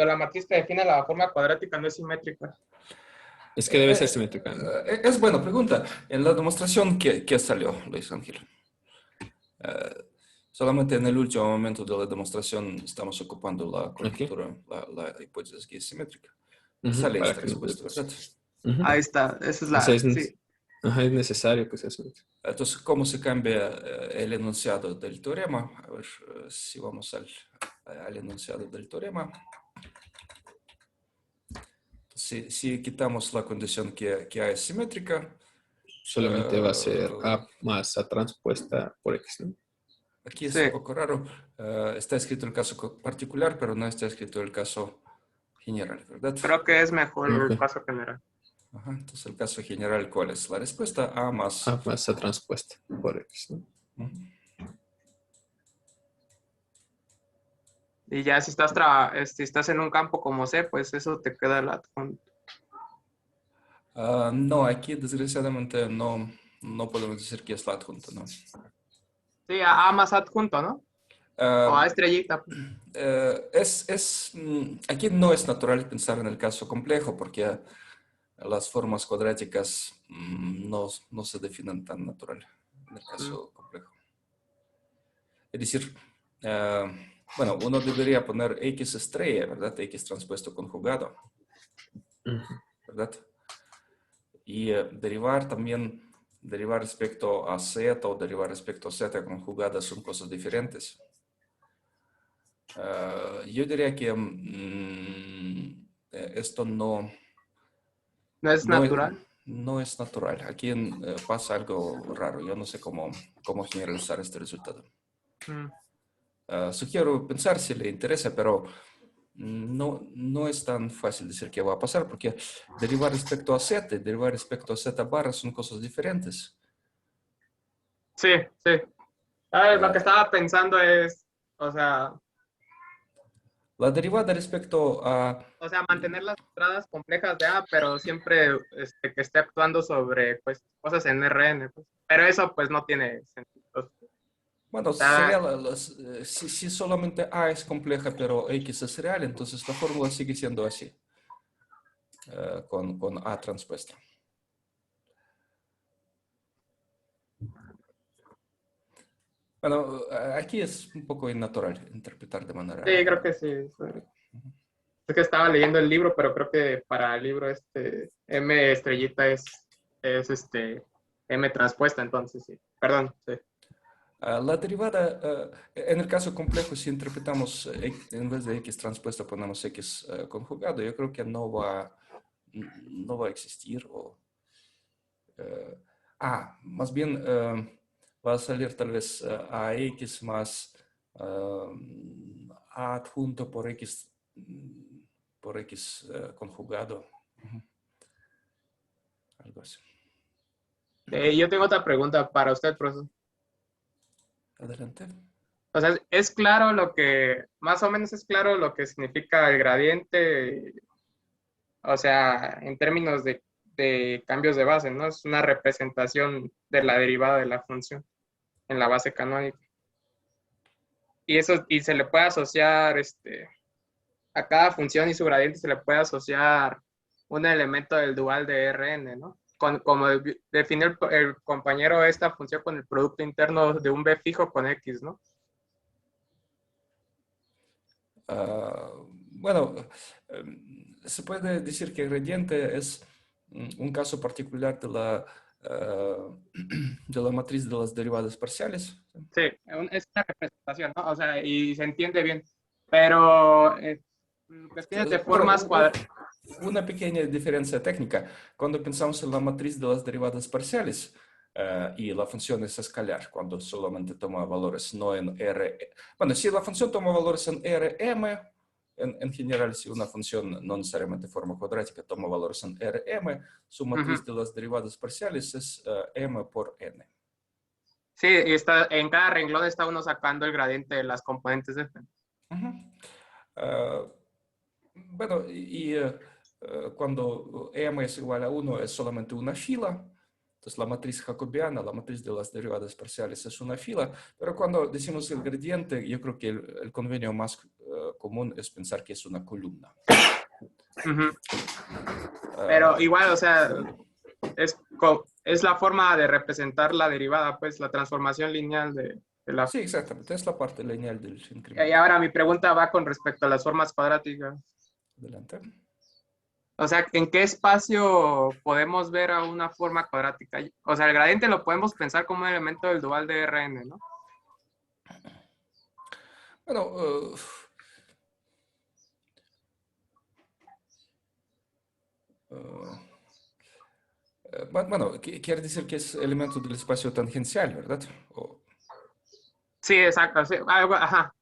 [SPEAKER 3] la matriz que define la forma cuadrática no es simétrica.
[SPEAKER 2] Es que debe ser simétrica, ¿no?
[SPEAKER 1] Es buena pregunta. En la demostración, ¿qué salió, Luis Ángel? Solamente en el último momento de la demostración estamos ocupando la conjetura, la hipótesis que es simétrica. Sale
[SPEAKER 2] Para
[SPEAKER 1] esta
[SPEAKER 2] que
[SPEAKER 1] respuesta, ¿verdad?
[SPEAKER 3] Ahí está, esa es
[SPEAKER 2] O sea,
[SPEAKER 3] la... Sí.
[SPEAKER 2] es necesario que sea simétrico.
[SPEAKER 1] Entonces, ¿cómo se cambia el enunciado del teorema? A ver si vamos al enunciado del teorema. Si quitamos la condición que A es simétrica,
[SPEAKER 2] Solamente va a ser A más A transpuesta por X, ¿no?
[SPEAKER 1] aquí es
[SPEAKER 3] Sí.
[SPEAKER 1] un poco raro. Está escrito el caso particular, pero no está escrito el caso general, ¿verdad?
[SPEAKER 3] Creo que es mejor el
[SPEAKER 2] Ok.
[SPEAKER 3] caso general.
[SPEAKER 1] Ajá, entonces, el caso general, ¿cuál es? La respuesta A más...
[SPEAKER 2] A más A transpuesta por X, ¿no?
[SPEAKER 1] Ujú.
[SPEAKER 3] Y ya si estás en un campo como C, pues eso te queda el adjunto.
[SPEAKER 1] No, aquí desgraciadamente no podemos decir que es la adjunta, ¿no?
[SPEAKER 3] Sí, A más adjunto, ¿no? O A estrellita.
[SPEAKER 1] Aquí no es natural pensar en el caso complejo porque las formas cuadráticas no se definen tan natural en el caso complejo. Es decir, bueno, uno debería poner X estrella, ¿verdad? X transpuesto conjugado, ¿verdad? Y derivar respecto a Z o derivar respecto a Z conjugada son cosas diferentes. Yo diría que esto
[SPEAKER 3] ¿No es natural?
[SPEAKER 1] no es natural. Aquí pasa algo raro. Yo no sé cómo generalizar este resultado. Sugiero pensar si le interesa, pero no es tan fácil decir qué va a pasar, porque derivar respecto a Z y derivar respecto a Z barra son cosas diferentes.
[SPEAKER 3] Sí, sí. Lo que estaba pensando es, o sea,
[SPEAKER 1] La derivada respecto a...
[SPEAKER 3] mantener las entradas complejas de A, pero siempre que esté actuando sobre pues, cosas en Rn. Pues. Pero eso pues no tiene sentido.
[SPEAKER 1] Bueno, sería si solamente A es compleja, pero X es real, entonces la fórmula sigue siendo así, con A transpuesta. Bueno, aquí es un poco innatural interpretar de manera...
[SPEAKER 3] Sí, creo que sí. Es que estaba leyendo el libro, pero creo que para el libro M estrellita es M transpuesta, entonces sí. Perdón, sí.
[SPEAKER 1] La derivada, en el caso complejo, si interpretamos en vez de X transpuesta ponemos X conjugado, yo creo que no va a existir. Más bien va a salir tal vez AX más A adjunto por X conjugado. Algo así.
[SPEAKER 3] Yo tengo otra pregunta para usted, profesor.
[SPEAKER 1] Adelante.
[SPEAKER 3] O sea, es claro más o menos es claro lo que significa el gradiente, o sea, en términos de cambios de base, ¿no? Es una representación de la derivada de la función en la base canónica. Y se le puede asociar, a cada función y su gradiente se le puede asociar un elemento del dual de Rn, ¿no? Como definió el compañero esta función con el producto interno de un B fijo con X, ¿no?
[SPEAKER 1] Bueno, se puede decir que el gradiente es un caso particular de la matriz de las derivadas parciales.
[SPEAKER 3] Sí, es una representación, ¿no? O sea, y se entiende bien. Pero cuestiones de formas cuadradas.
[SPEAKER 1] Una pequeña diferencia técnica. Cuando pensamos en la matriz de las derivadas parciales y la función es escalar, cuando solamente toma valores no en R. Bueno, si la función toma valores en Rm, en general, si una función no necesariamente forma cuadrática toma valores en Rm, su matriz de las derivadas parciales es m por n.
[SPEAKER 3] Sí, y en cada renglón está uno sacando el gradiente de las componentes de F.
[SPEAKER 1] Bueno, y cuando m es igual a 1 es solamente una fila. Entonces, la matriz jacobiana, la matriz de las derivadas parciales es una fila, pero cuando decimos el gradiente, yo creo que el convenio más común es pensar que es una columna.
[SPEAKER 3] Pero igual, o sea, es la forma de representar la derivada, pues la transformación lineal de la...
[SPEAKER 1] Sí, exactamente, es la parte lineal del
[SPEAKER 3] Y
[SPEAKER 1] incremento.
[SPEAKER 3] ahora mi pregunta va con respecto a las formas cuadráticas.
[SPEAKER 1] Adelante.
[SPEAKER 3] O sea, ¿en qué espacio podemos ver a una forma cuadrática? O sea, el gradiente lo podemos pensar como un elemento del dual de Rn, ¿no?
[SPEAKER 1] Bueno, bueno, quiere decir que es elemento del espacio tangencial, ¿verdad?
[SPEAKER 3] Sí, exacto. Sí, algo, ajá.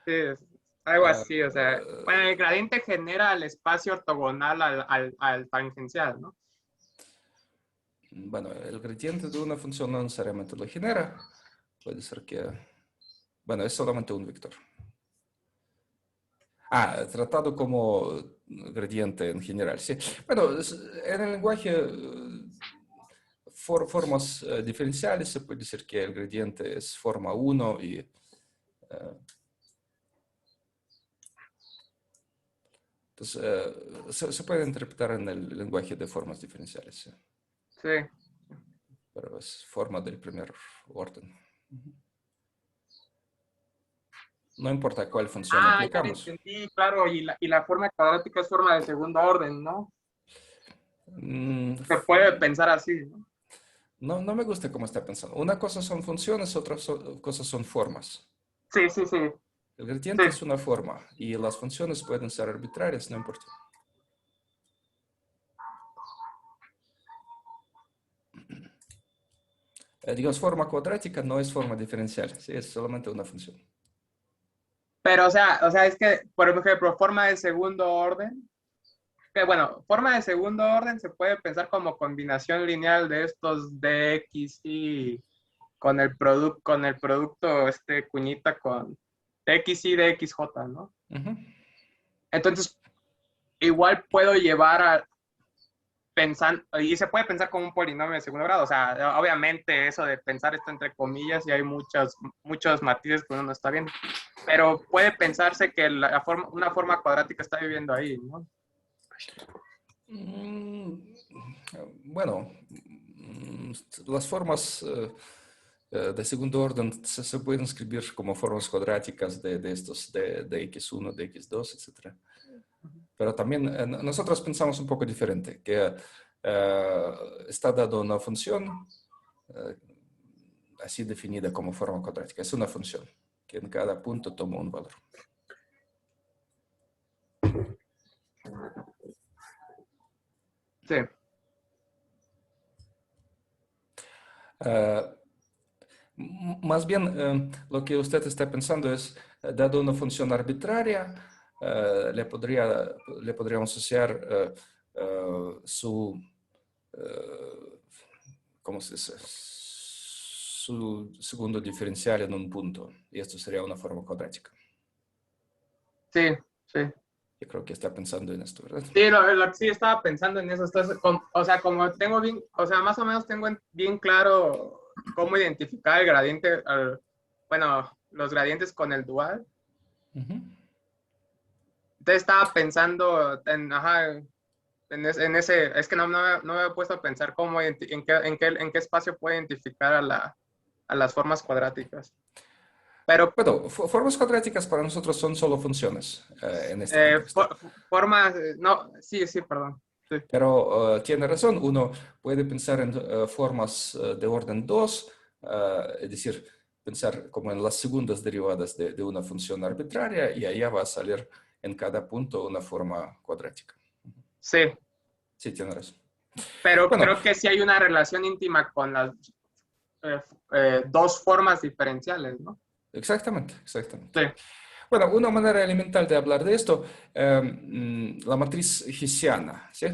[SPEAKER 3] Sí, algo así. O sea, bueno, el gradiente genera el espacio ortogonal al tangencial, ¿no?
[SPEAKER 1] Bueno, el gradiente de una función no necesariamente lo genera. Puede ser que, bueno, es solamente un vector. Tratado como gradiente en general, sí. Bueno, en el lenguaje, formas diferenciales, se puede decir que el gradiente es forma 1 y entonces, se puede interpretar en el lenguaje de formas diferenciales, sí.
[SPEAKER 3] Sí.
[SPEAKER 1] Pero es forma del primer orden. No importa cuál función
[SPEAKER 3] Ya
[SPEAKER 1] aplicamos.
[SPEAKER 3] entendí, claro. Y la forma cuadrática es forma de segundo orden, ¿no? Se puede pensar así, ¿no?
[SPEAKER 1] No me gusta cómo está pensando. Una cosa son funciones, otras cosas son formas.
[SPEAKER 3] Sí, sí, sí.
[SPEAKER 1] El
[SPEAKER 3] Sí.
[SPEAKER 1] gradiente es una forma y las funciones pueden ser arbitrarias, no importa. Digamos, forma cuadrática no es forma diferencial, ¿sí? Es solamente una función.
[SPEAKER 3] Pero, o sea, es que, por ejemplo, forma de segundo orden, que bueno, forma de segundo orden se puede pensar como combinación lineal de estos dx y con el producto, cuñita con dx y dxj, ¿no? Entonces, igual puedo llevar a pensar, y se puede pensar como un polinomio de segundo grado, o sea, obviamente eso de pensar esto entre comillas y hay muchos matices que uno no está viendo, pero puede pensarse que una forma cuadrática está viviendo ahí, ¿no?
[SPEAKER 1] Bueno, las formas de segundo orden se pueden escribir como formas cuadráticas de estos, de x1, de x2, etc. Pero también nosotros pensamos un poco diferente, que está dado una función así definida como forma cuadrática. Es una función que en cada punto toma un valor.
[SPEAKER 3] Sí.
[SPEAKER 1] Más bien, lo que usted está pensando es, dado una función arbitraria, le podríamos asociar su, ¿cómo se dice? Su segundo diferencial en un punto. Y esto sería una forma cuadrática.
[SPEAKER 3] Sí, sí.
[SPEAKER 1] Yo creo que está pensando en esto, ¿verdad?
[SPEAKER 3] Sí, sí estaba pensando en eso. Entonces, o sea, como tengo bien, o sea, más o menos tengo bien claro cómo identificar el gradiente, bueno, los gradientes con el dual. Entonces estaba pensando en ese, es que no me había puesto a pensar cómo, en qué espacio puede identificar a las formas cuadráticas. Pero
[SPEAKER 1] Bueno, formas cuadráticas para nosotros son solo funciones en este contexto.
[SPEAKER 3] formas, no, sí, perdón. Sí.
[SPEAKER 1] Pero tiene razón, uno puede pensar en formas de orden 2, es decir, pensar como en las segundas derivadas de una función arbitraria y allá va a salir en cada punto una forma cuadrática.
[SPEAKER 3] Sí,
[SPEAKER 1] Sí, tiene razón.
[SPEAKER 3] pero
[SPEAKER 1] Bueno,
[SPEAKER 3] creo que sí hay una relación íntima con las dos formas diferenciales, ¿no?
[SPEAKER 1] exactamente, exactamente.
[SPEAKER 3] Sí,
[SPEAKER 1] Bueno, una manera elemental de hablar de esto, la matriz hessiana, ¿sí?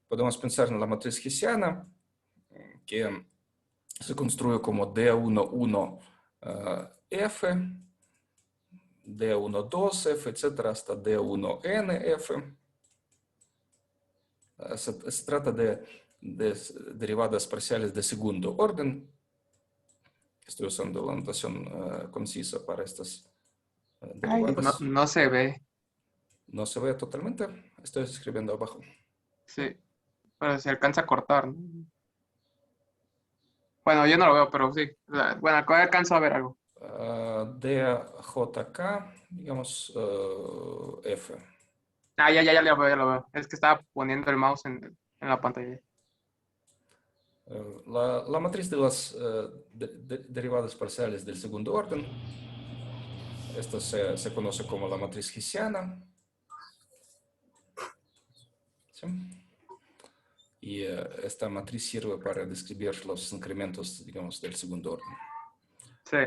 [SPEAKER 1] Podemos pensar en la matriz hessiana, que se construye como D11F, D12F, etcétera, hasta D1NF. Se trata de derivadas parciales de segundo orden. Estoy usando la notación concisa para estas
[SPEAKER 3] Ay,
[SPEAKER 1] derivadas.
[SPEAKER 3] no se ve.
[SPEAKER 1] No se ve totalmente. Estoy escribiendo abajo.
[SPEAKER 3] Sí, pero se alcanza a cortar, ¿no? Bueno, yo no lo veo, pero sí. Bueno, acá alcanzo a ver algo.
[SPEAKER 1] DJK, digamos, F.
[SPEAKER 3] Ya lo veo, ya lo veo. Es que estaba poniendo el mouse en la pantalla.
[SPEAKER 1] La matriz de las derivadas parciales del segundo orden, esta se conoce como la matriz hessiana. ¿Sí? Y esta matriz sirve para describir los incrementos, digamos, del segundo orden.
[SPEAKER 3] Sí,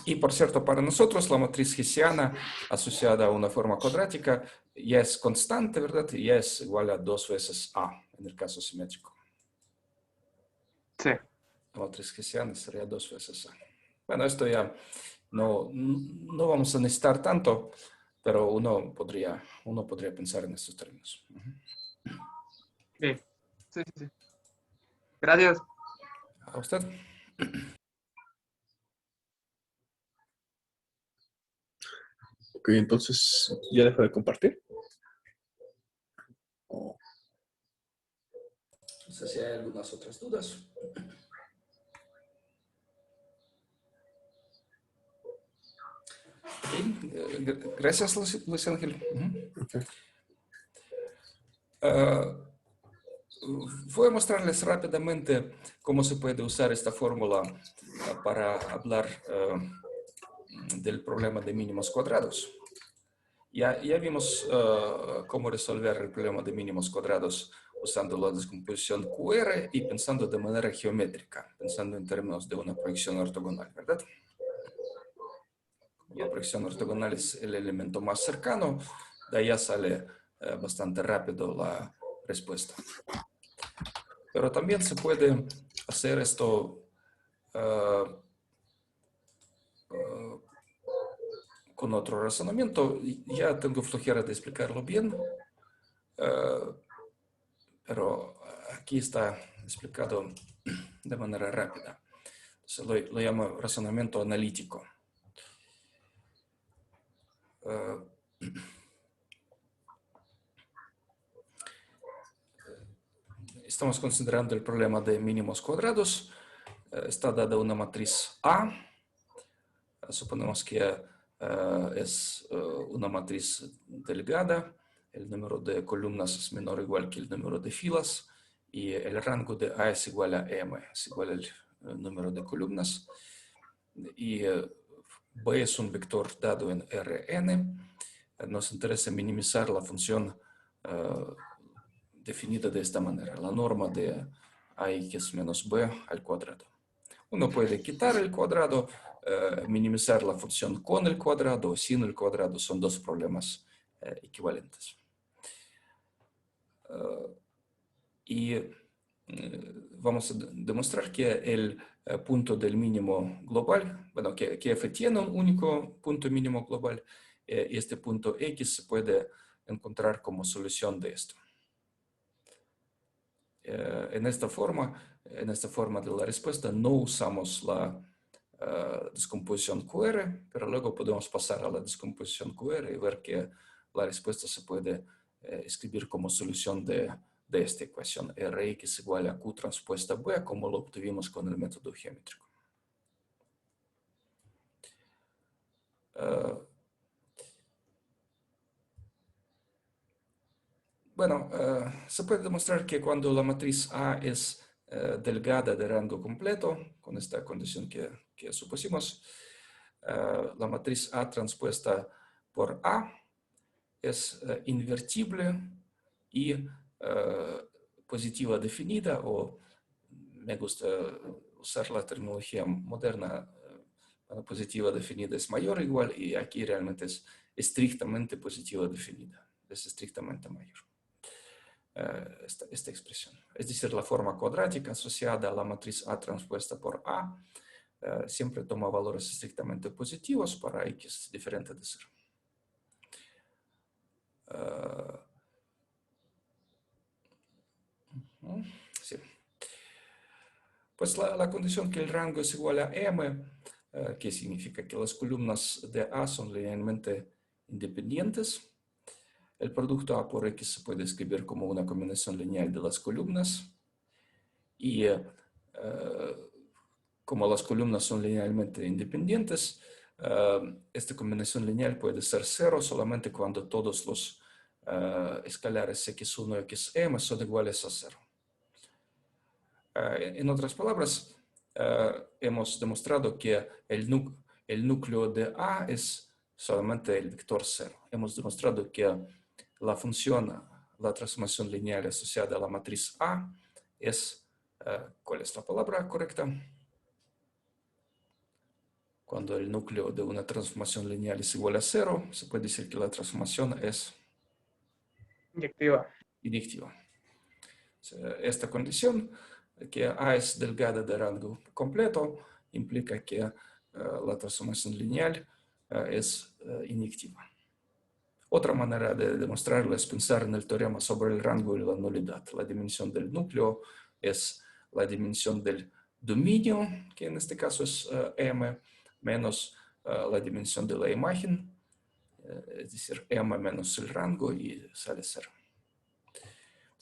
[SPEAKER 1] Y por cierto, para nosotros la matriz hessiana asociada a una forma cuadrática ya es constante, ¿verdad? Y ya es igual a 2 veces A en el caso simétrico.
[SPEAKER 3] sí.
[SPEAKER 1] La matriz hessiana sería 2 veces A. Bueno, esto ya no vamos a necesitar tanto, pero uno podría pensar en estos términos.
[SPEAKER 3] Sí, sí, sí, sí. Gracias.
[SPEAKER 1] ¿A usted?
[SPEAKER 2] Ok, entonces, ¿ya dejo de compartir?
[SPEAKER 1] No sé si hay algunas otras dudas. Gracias, Luis Ángel.
[SPEAKER 2] Okay.
[SPEAKER 1] Voy a mostrarles rápidamente cómo se puede usar esta fórmula para hablar del problema de mínimos cuadrados. Ya vimos cómo resolver el problema de mínimos cuadrados usando la descomposición QR y pensando de manera geométrica, pensando en términos de una proyección ortogonal, ¿verdad? La proyección ortogonal es el elemento más cercano, de allá sale bastante rápido la respuesta. Pero también se puede hacer esto con otro razonamiento. Ya tengo flojera de explicarlo bien, pero aquí está explicado de manera rápida. Entonces, lo llamo razonamiento analítico. Estamos considerando el problema de mínimos cuadrados. Está dada una matriz A. Suponemos que es una matriz delgada. El número de columnas es menor o igual que el número de filas. Y el rango de A es igual a M, es igual al número de columnas. Y B es un vector dado en Rn. Nos interesa minimizar la función definida de esta manera, la norma de ax menos b al cuadrado. Uno puede quitar el cuadrado, minimizar la función con el cuadrado o sin el cuadrado, son dos problemas equivalentes. Y vamos a demostrar que el punto del mínimo global, bueno, que f tiene un único punto mínimo global, y este punto x se puede encontrar como solución de esto. En esta forma de la respuesta no usamos la descomposición QR, pero luego podemos pasar a la descomposición QR y ver que la respuesta se puede escribir como solución de esta ecuación Rx igual a Q transpuesta B, como lo obtuvimos con el método geométrico. Bueno, se puede demostrar que cuando la matriz A es delgada de rango completo, con esta condición que supusimos, la matriz A transpuesta por A es invertible y positiva definida, o me gusta usar la terminología moderna, positiva definida es mayor o igual, y aquí realmente es estrictamente positiva definida, es estrictamente mayor. Esta expresión. Es decir, la forma cuadrática asociada a la matriz A transpuesta por A siempre toma valores estrictamente positivos para X diferente de 0. Sí. Pues la condición que el rango es igual a M, que significa que las columnas de A son linealmente independientes. El producto A por X se puede escribir como una combinación lineal de las columnas. Y como las columnas son linealmente independientes, esta combinación lineal puede ser cero solamente cuando todos los escalares x1 y xm son iguales a cero. En otras palabras, hemos demostrado que el núcleo de A es solamente el vector cero. Hemos demostrado que la función, la transformación lineal asociada a la matriz A es, ¿cuál es la palabra correcta? Cuando el núcleo de una transformación lineal es igual a cero, se puede decir que la transformación es
[SPEAKER 3] Inyectiva.
[SPEAKER 1] inyectiva. Esta condición, que A es delgada de rango completo, implica que la transformación lineal es inyectiva. Otra manera de demostrarlo es pensar en el teorema sobre el rango y la nulidad. La dimensión del núcleo es la dimensión del dominio, que en este caso es M, menos la dimensión de la imagen, es decir, M menos el rango y sale cero.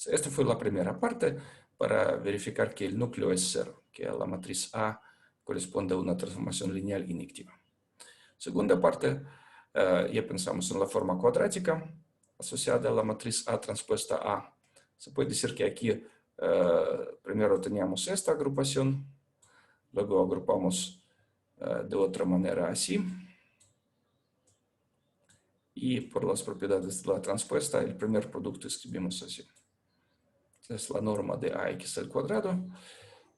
[SPEAKER 1] Esta fue la primera parte para verificar que el núcleo es cero, que la matriz A corresponde a una transformación lineal inyectiva. Segunda parte, ya pensamos en la forma cuadrática asociada a la matriz A transpuesta A. Se puede decir que aquí primero teníamos esta agrupación, luego agrupamos de otra manera así, y por las propiedades de la transpuesta, el primer producto escribimos así. Es la norma de ax al cuadrado.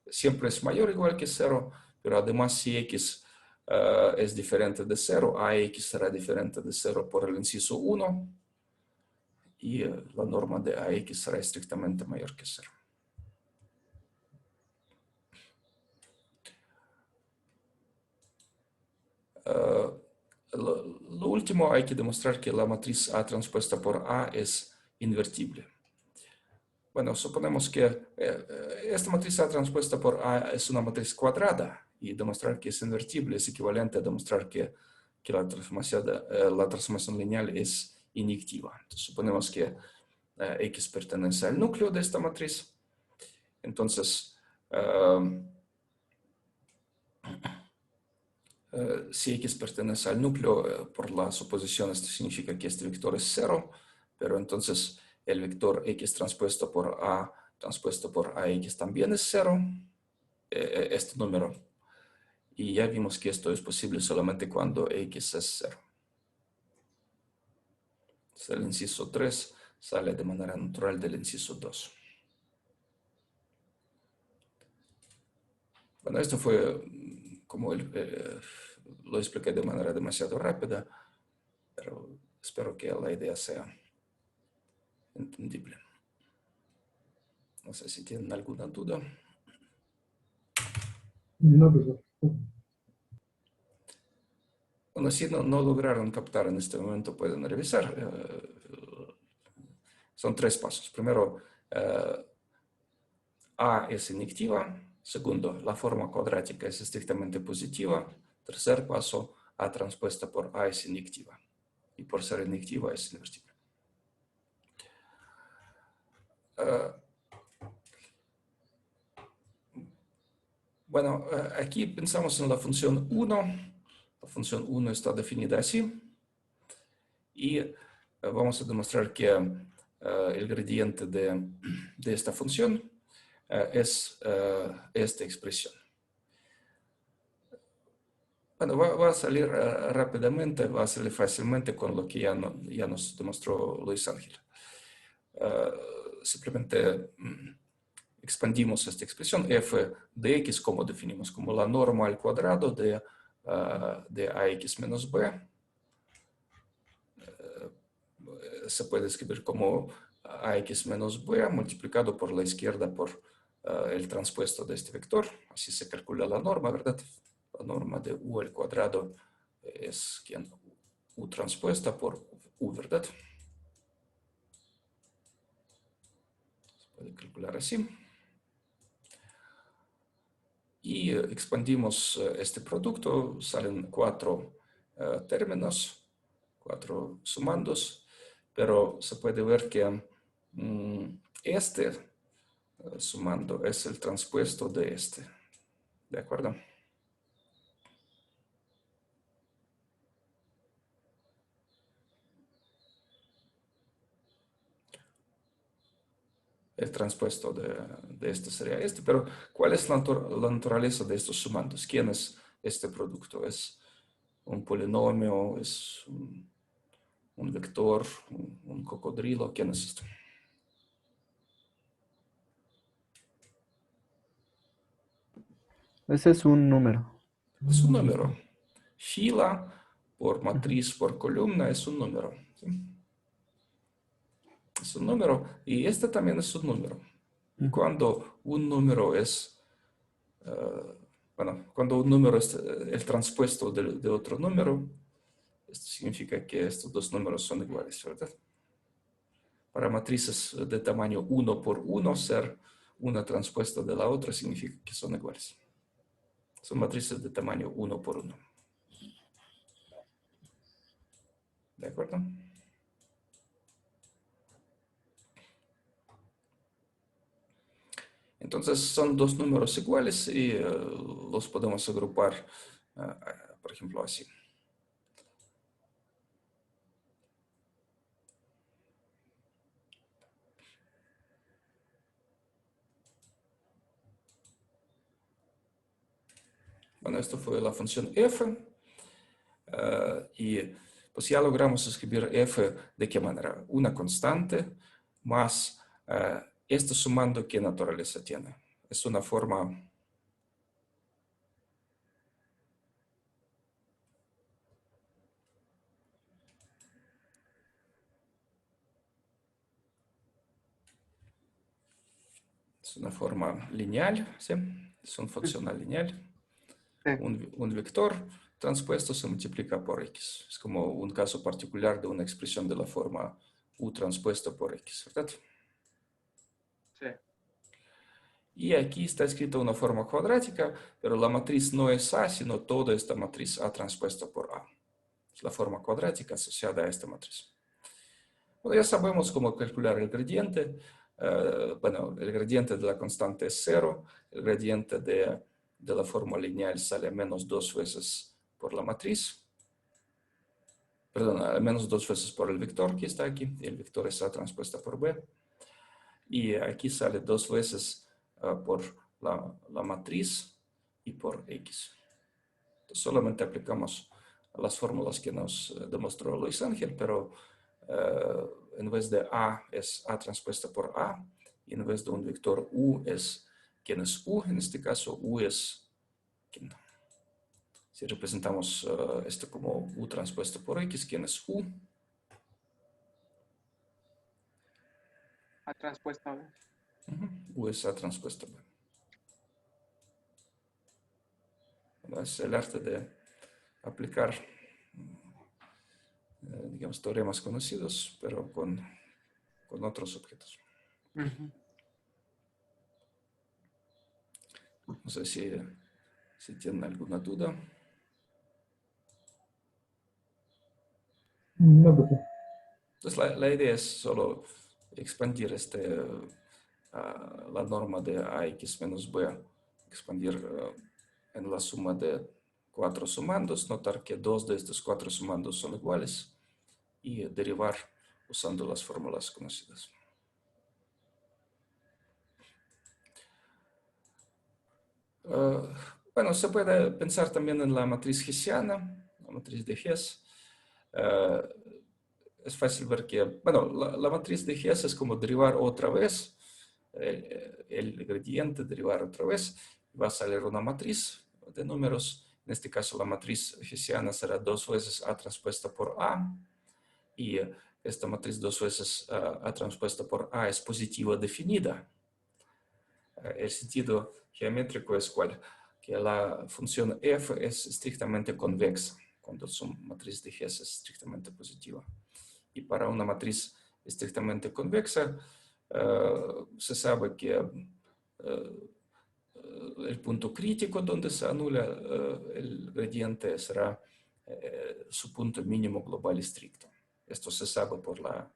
[SPEAKER 1] Siempre es mayor o igual que 0, pero además si x es diferente de 0, ax será diferente de 0 por el inciso 1, y la norma de ax será estrictamente mayor que 0. Lo último, hay que demostrar que la matriz A transpuesta por A es invertible. Bueno, suponemos que esta matriz A transpuesta por A es una matriz cuadrada, y demostrar que es invertible es equivalente a demostrar que la transformación lineal es inyectiva. Entonces, suponemos que X pertenece al núcleo de esta matriz. Entonces, si X pertenece al núcleo, por la suposición, esto significa que este vector es cero, pero entonces el vector X transpuesto por AX también es cero, este número. Y ya vimos que esto es posible solamente cuando X es cero. Entonces, el inciso 3 sale de manera natural del inciso 2. Bueno, esto fue como lo expliqué de manera demasiado rápida, pero espero que la idea sea entendible. No sé si tienen alguna duda.
[SPEAKER 5] No, profesor.
[SPEAKER 1] Bueno, si no lograron captar en este momento, pueden revisar. Son 3 pasos. Primero, A es inyectiva. Segundo, la forma cuadrática es estrictamente positiva. Tercer paso, A transpuesta por A es inyectiva. Y por ser inyectiva es invertible. Bueno, aquí pensamos en la función 1. La función 1 está definida así. Y vamos a demostrar que el gradiente de esta función es esta expresión. Bueno, va a salir rápidamente, va a salir fácilmente con lo que ya nos demostró Luis Ángel. Simplemente expandimos esta expresión f de x, como definimos, como la norma al cuadrado de ax menos b. Se puede escribir como ax menos b multiplicado por la izquierda por el transpuesto de este vector. Así se calcula la norma, ¿verdad? La norma de u al cuadrado es u transpuesta por u, ¿verdad? Puede calcular así. Y expandimos este producto, salen 4 términos, 4 sumandos, pero se puede ver que este sumando es el transpuesto de este. ¿De acuerdo? El transpuesto de este sería este, pero ¿cuál es la naturaleza de estos sumandos? ¿Quién es este producto? ¿Es un polinomio? ¿Es un vector? ¿Un cocodrilo? ¿Quién es esto?
[SPEAKER 4] Ese es un número.
[SPEAKER 1] Es un número. Fila por matriz por columna es un número. ¿Sí? Es un número. Y este también es un número. Cuando un número es, cuando un número es el transpuesto de otro número, esto significa que estos dos números son iguales, ¿verdad? Para matrices de tamaño 1 por 1, ser una transpuesta de la otra significa que son iguales. Son matrices de tamaño 1 por 1. ¿De acuerdo? Entonces son dos números iguales y los podemos agrupar, por ejemplo, así. Bueno, esto fue la función f. Y pues ya logramos escribir f de qué manera. Una constante más esto sumando qué naturaleza tiene. Es una forma... Es una forma lineal, ¿sí? Es una función lineal.
[SPEAKER 3] Sí.
[SPEAKER 1] Un vector transpuesto se multiplica por x. Es como un caso particular de una expresión de la forma u transpuesto por x, ¿verdad?
[SPEAKER 3] Sí.
[SPEAKER 1] Y aquí está escrita una forma cuadrática, pero la matriz no es A, sino toda esta matriz A transpuesta por A. Es la forma cuadrática asociada a esta matriz. Bueno, ya sabemos cómo calcular el gradiente. Bueno, el gradiente de la constante es 0. El gradiente de la forma lineal sale menos 2 veces por la matriz. Perdón, menos 2 veces por el vector que está aquí. El vector es A transpuesta por B. Y aquí sale 2 veces por la matriz y por X. Entonces, solamente aplicamos las fórmulas que nos demostró Luis Ángel, pero en vez de A es A transpuesta por A, y en vez de un vector U es ¿quién es U? En este caso U es ¿quién? Si representamos esto como U transpuesto por X, ¿quién es U?
[SPEAKER 3] A transpuesta B.
[SPEAKER 1] U es A transpuesta B. Es el arte de aplicar, digamos, teoremas conocidos, pero con otros objetos. No sé si tienen alguna duda.
[SPEAKER 5] No, pues,
[SPEAKER 1] Entonces, la idea es solo expandir la norma de ax menos b, expandir en la suma de 4 sumandos, notar que 2 de estos 4 sumandos son iguales y derivar usando las fórmulas conocidas. Bueno, se puede pensar también en la matriz hessiana, la matriz de Hess. Es fácil ver que, bueno, la matriz de Hess es como derivar otra vez el gradiente, derivar otra vez, va a salir una matriz de números. En este caso, la matriz hessiana será 2 veces A transpuesta por A, y esta matriz 2 veces A transpuesta por A es positiva definida. El sentido geométrico es cuál, que la función f es estrictamente convexa, cuando su matriz de Hess es estrictamente positiva. Y para una matriz estrictamente convexa, Se sabe que el punto crítico donde se anula el gradiente será su punto mínimo global estricto. Esto se sabe por la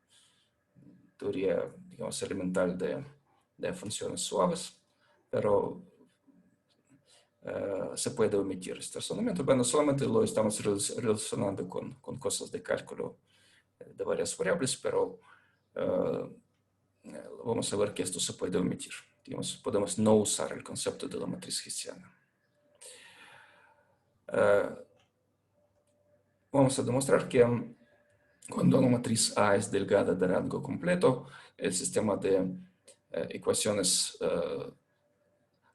[SPEAKER 1] teoría, digamos, elemental de funciones suaves, pero se puede omitir este razonamiento. Bueno, solamente lo estamos relacionando con cosas de cálculo de varias variables, pero vamos a ver que esto se puede omitir. Digamos, podemos no usar el concepto de la matriz hessiana. Vamos a demostrar que cuando una matriz A es delgada de rango completo, el sistema de ecuaciones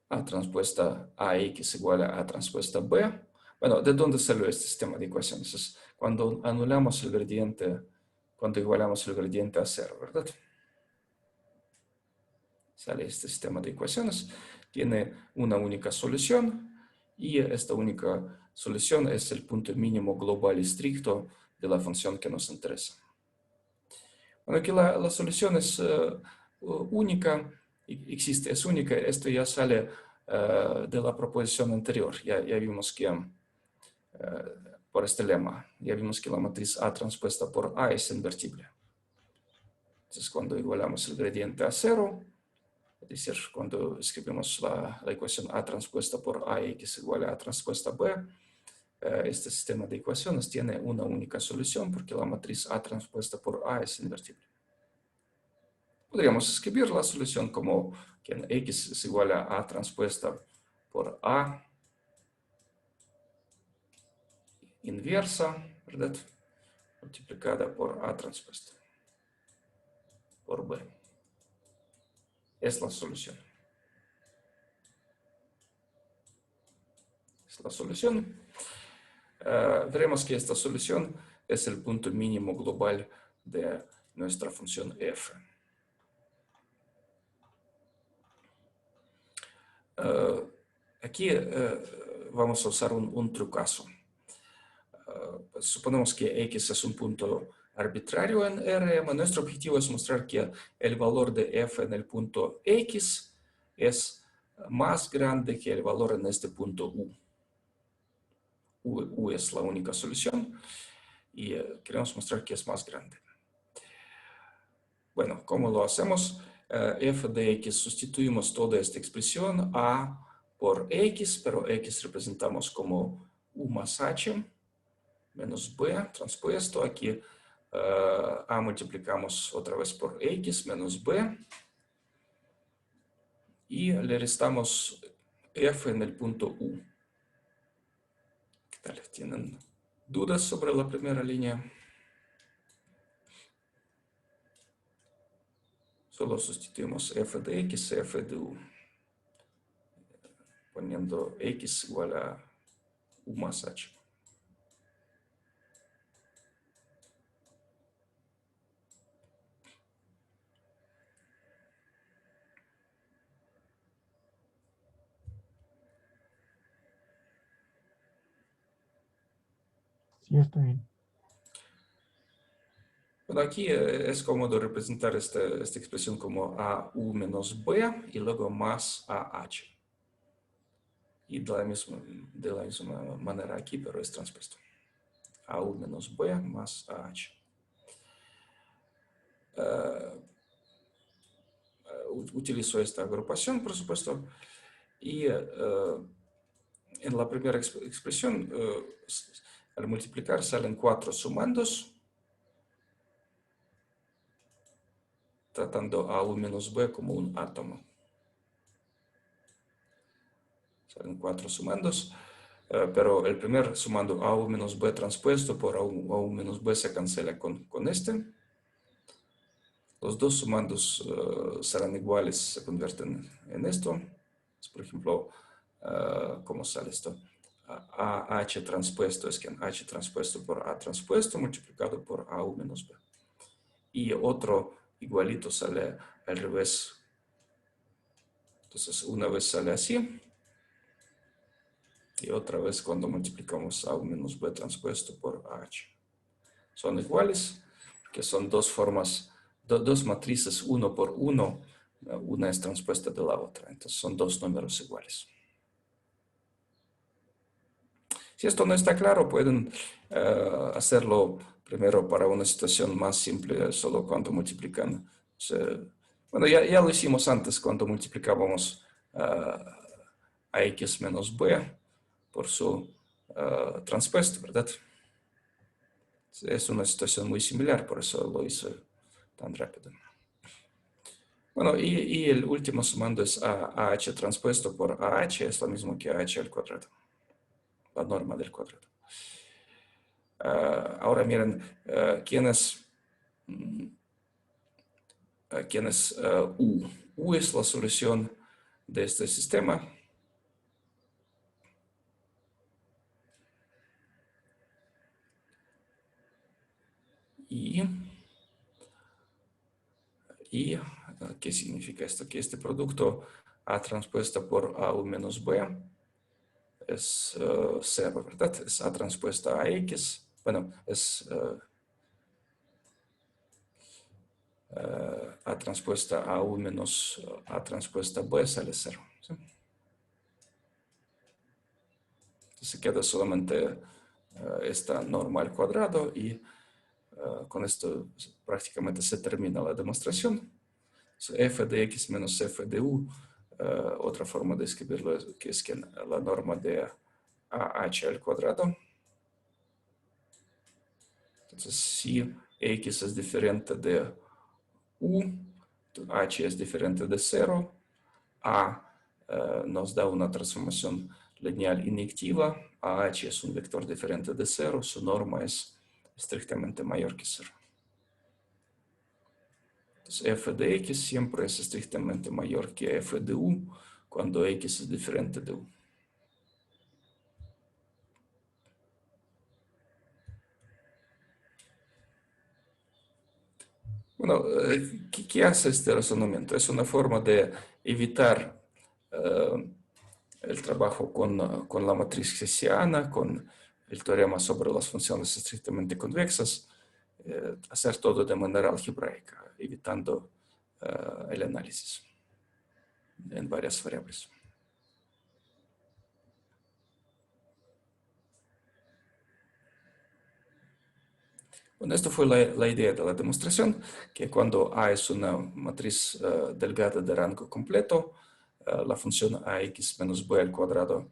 [SPEAKER 1] A transpuesta AX igual a A transpuesta B. Bueno, ¿de dónde salió este sistema de ecuaciones? Es cuando anulamos el gradiente, cuando igualamos el gradiente a cero, ¿verdad? Sale este sistema de ecuaciones. Tiene una única solución y esta única solución es el punto mínimo global estricto de la función que nos interesa. Bueno, aquí la solución es única, existe, es única. Esto ya sale de la proposición anterior. Ya vimos que, por este lema, ya vimos que la matriz A transpuesta por A es invertible. Entonces, cuando igualamos el gradiente a cero, es decir, cuando escribimos la ecuación A transpuesta por AX igual a A transpuesta B, este sistema de ecuaciones tiene una única solución porque la matriz A transpuesta por A es invertible. Podríamos escribir la solución como que en X es igual a A transpuesta por A inversa, ¿verdad? Multiplicada por A transpuesta por B. Es la solución. Es la solución. Veremos que esta solución es el punto mínimo global de nuestra función f. Aquí vamos a usar un trucazo. Pues suponemos que X es un punto arbitrario en Rm. Nuestro objetivo es mostrar que el valor de f en el punto X es más grande que el valor en este punto U. U es la única solución y queremos mostrar que es más grande. Bueno, ¿cómo lo hacemos? F de X, sustituimos toda esta expresión A por X, pero X representamos como U más H menos B transpuesto. Aquí A multiplicamos otra vez por X menos B y le restamos F en el punto U. ¿Qué tal? ¿Tienen dudas sobre la primera línea? Solo sustituimos f de x, f de u, poniendo x igual a u más h.
[SPEAKER 5] Sí, está bien.
[SPEAKER 1] Bueno, aquí es cómodo representar esta expresión como AU menos B y luego más AH. Y de la misma manera aquí, pero es transpuesto. AU menos B más AH. Utilizo esta agrupación, por supuesto, y en la primera expresión, al multiplicar salen 4 sumandos, tratando a U menos B como un átomo. Salen 4 sumandos, pero el primer sumando a U menos B transpuesto por a U menos B se cancela con este. Los dos sumandos serán iguales, se convierten en esto. Por ejemplo, ¿cómo sale esto? AH transpuesto es que H transpuesto por A transpuesto multiplicado por AU menos B. Y otro igualito sale al revés. Entonces, una vez sale así. Y otra vez cuando multiplicamos AU menos B transpuesto por AH. Son iguales, que son dos formas dos matrices uno por uno, una es transpuesta de la otra. Entonces son dos números iguales. Si esto no está claro, pueden hacerlo primero para una situación más simple, solo cuando multiplican. O sea, bueno, ya lo hicimos antes cuando multiplicábamos a x menos b por su transpuesto, ¿verdad? Es una situación muy similar, por eso lo hice tan rápido. Bueno, y el último sumando es AH transpuesto por AH, es lo mismo que AH al cuadrado, la norma del cuadrado. Ahora miren, ¿quién es U? U es la solución de este sistema. Y ¿qué significa esto? Que este producto A transpuesta por AU menos B es 0, ¿verdad? Es A transpuesta a X. Bueno, es A transpuesta a U menos A transpuesta B sale 0. ¿Sí? Entonces queda solamente esta norma al cuadrado y con esto prácticamente se termina la demostración. F de X menos F de U, otra forma de escribirlo es que la norma de AH al cuadrado. Entonces, si X es diferente de U, H es diferente de 0, A nos da una transformación lineal inyectiva, AH es un vector diferente de 0, su norma es estrictamente mayor que 0. Entonces, f de x siempre es estrictamente mayor que f de u cuando x es diferente de u. Bueno, ¿qué hace este razonamiento? Es una forma de evitar el trabajo con la matriz hessiana, con el teorema sobre las funciones estrictamente convexas, hacer todo de manera algebraica, evitando el análisis en varias variables. Bueno, esto fue la idea de la demostración, que cuando A es una matriz delgada de rango completo, la función AX menos B al cuadrado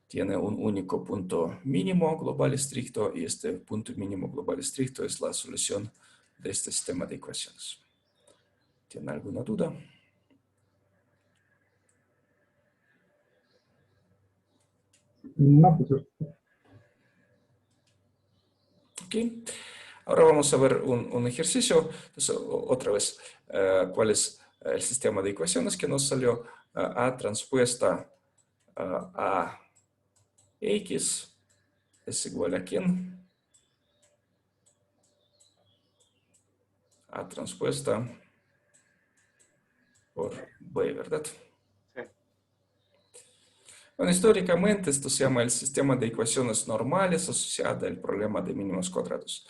[SPEAKER 1] tiene un único punto mínimo global estricto y este punto mínimo global estricto es la solución de este sistema de ecuaciones. ¿Tiene alguna duda?
[SPEAKER 5] No, pues
[SPEAKER 1] Ok. Ahora vamos a ver un ejercicio. Entonces, otra vez, ¿cuál es el sistema de ecuaciones que nos salió? A transpuesta a X es igual a quién? A transpuesta por B, ¿verdad?
[SPEAKER 3] Sí.
[SPEAKER 1] Bueno, históricamente esto se llama el sistema de ecuaciones normales asociado al problema de mínimos cuadrados.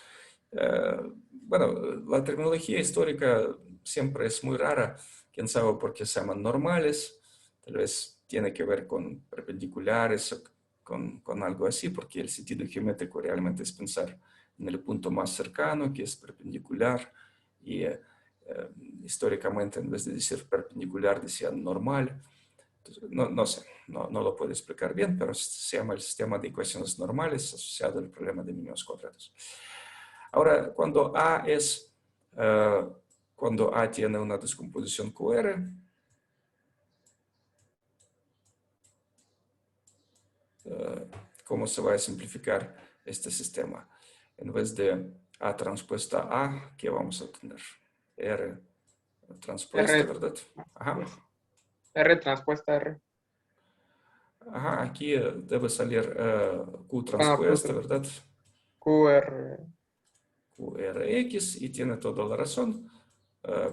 [SPEAKER 1] Bueno, la terminología histórica siempre es muy rara. Quién sabe por qué se llaman normales. Tal vez tiene que ver con perpendiculares o con algo así, porque el sentido geométrico realmente es pensar en el punto más cercano, que es perpendicular. Y históricamente, en vez de decir perpendicular, decían normal. Entonces, no sé, no lo puedo explicar bien, pero se llama el sistema de ecuaciones normales asociado al problema de mínimos cuadrados. Ahora, cuando cuando A tiene una descomposición QR, ¿cómo se va a simplificar este sistema? En vez de A transpuesta A, ¿qué vamos a tener? R transpuesta,
[SPEAKER 3] R,
[SPEAKER 1] ¿verdad? Ajá.
[SPEAKER 3] yes. R transpuesta R.
[SPEAKER 1] Ajá, aquí debe salir Q
[SPEAKER 3] Ah,
[SPEAKER 1] transpuesta, ¿verdad?
[SPEAKER 3] QR.
[SPEAKER 1] QRX y tiene toda la razón.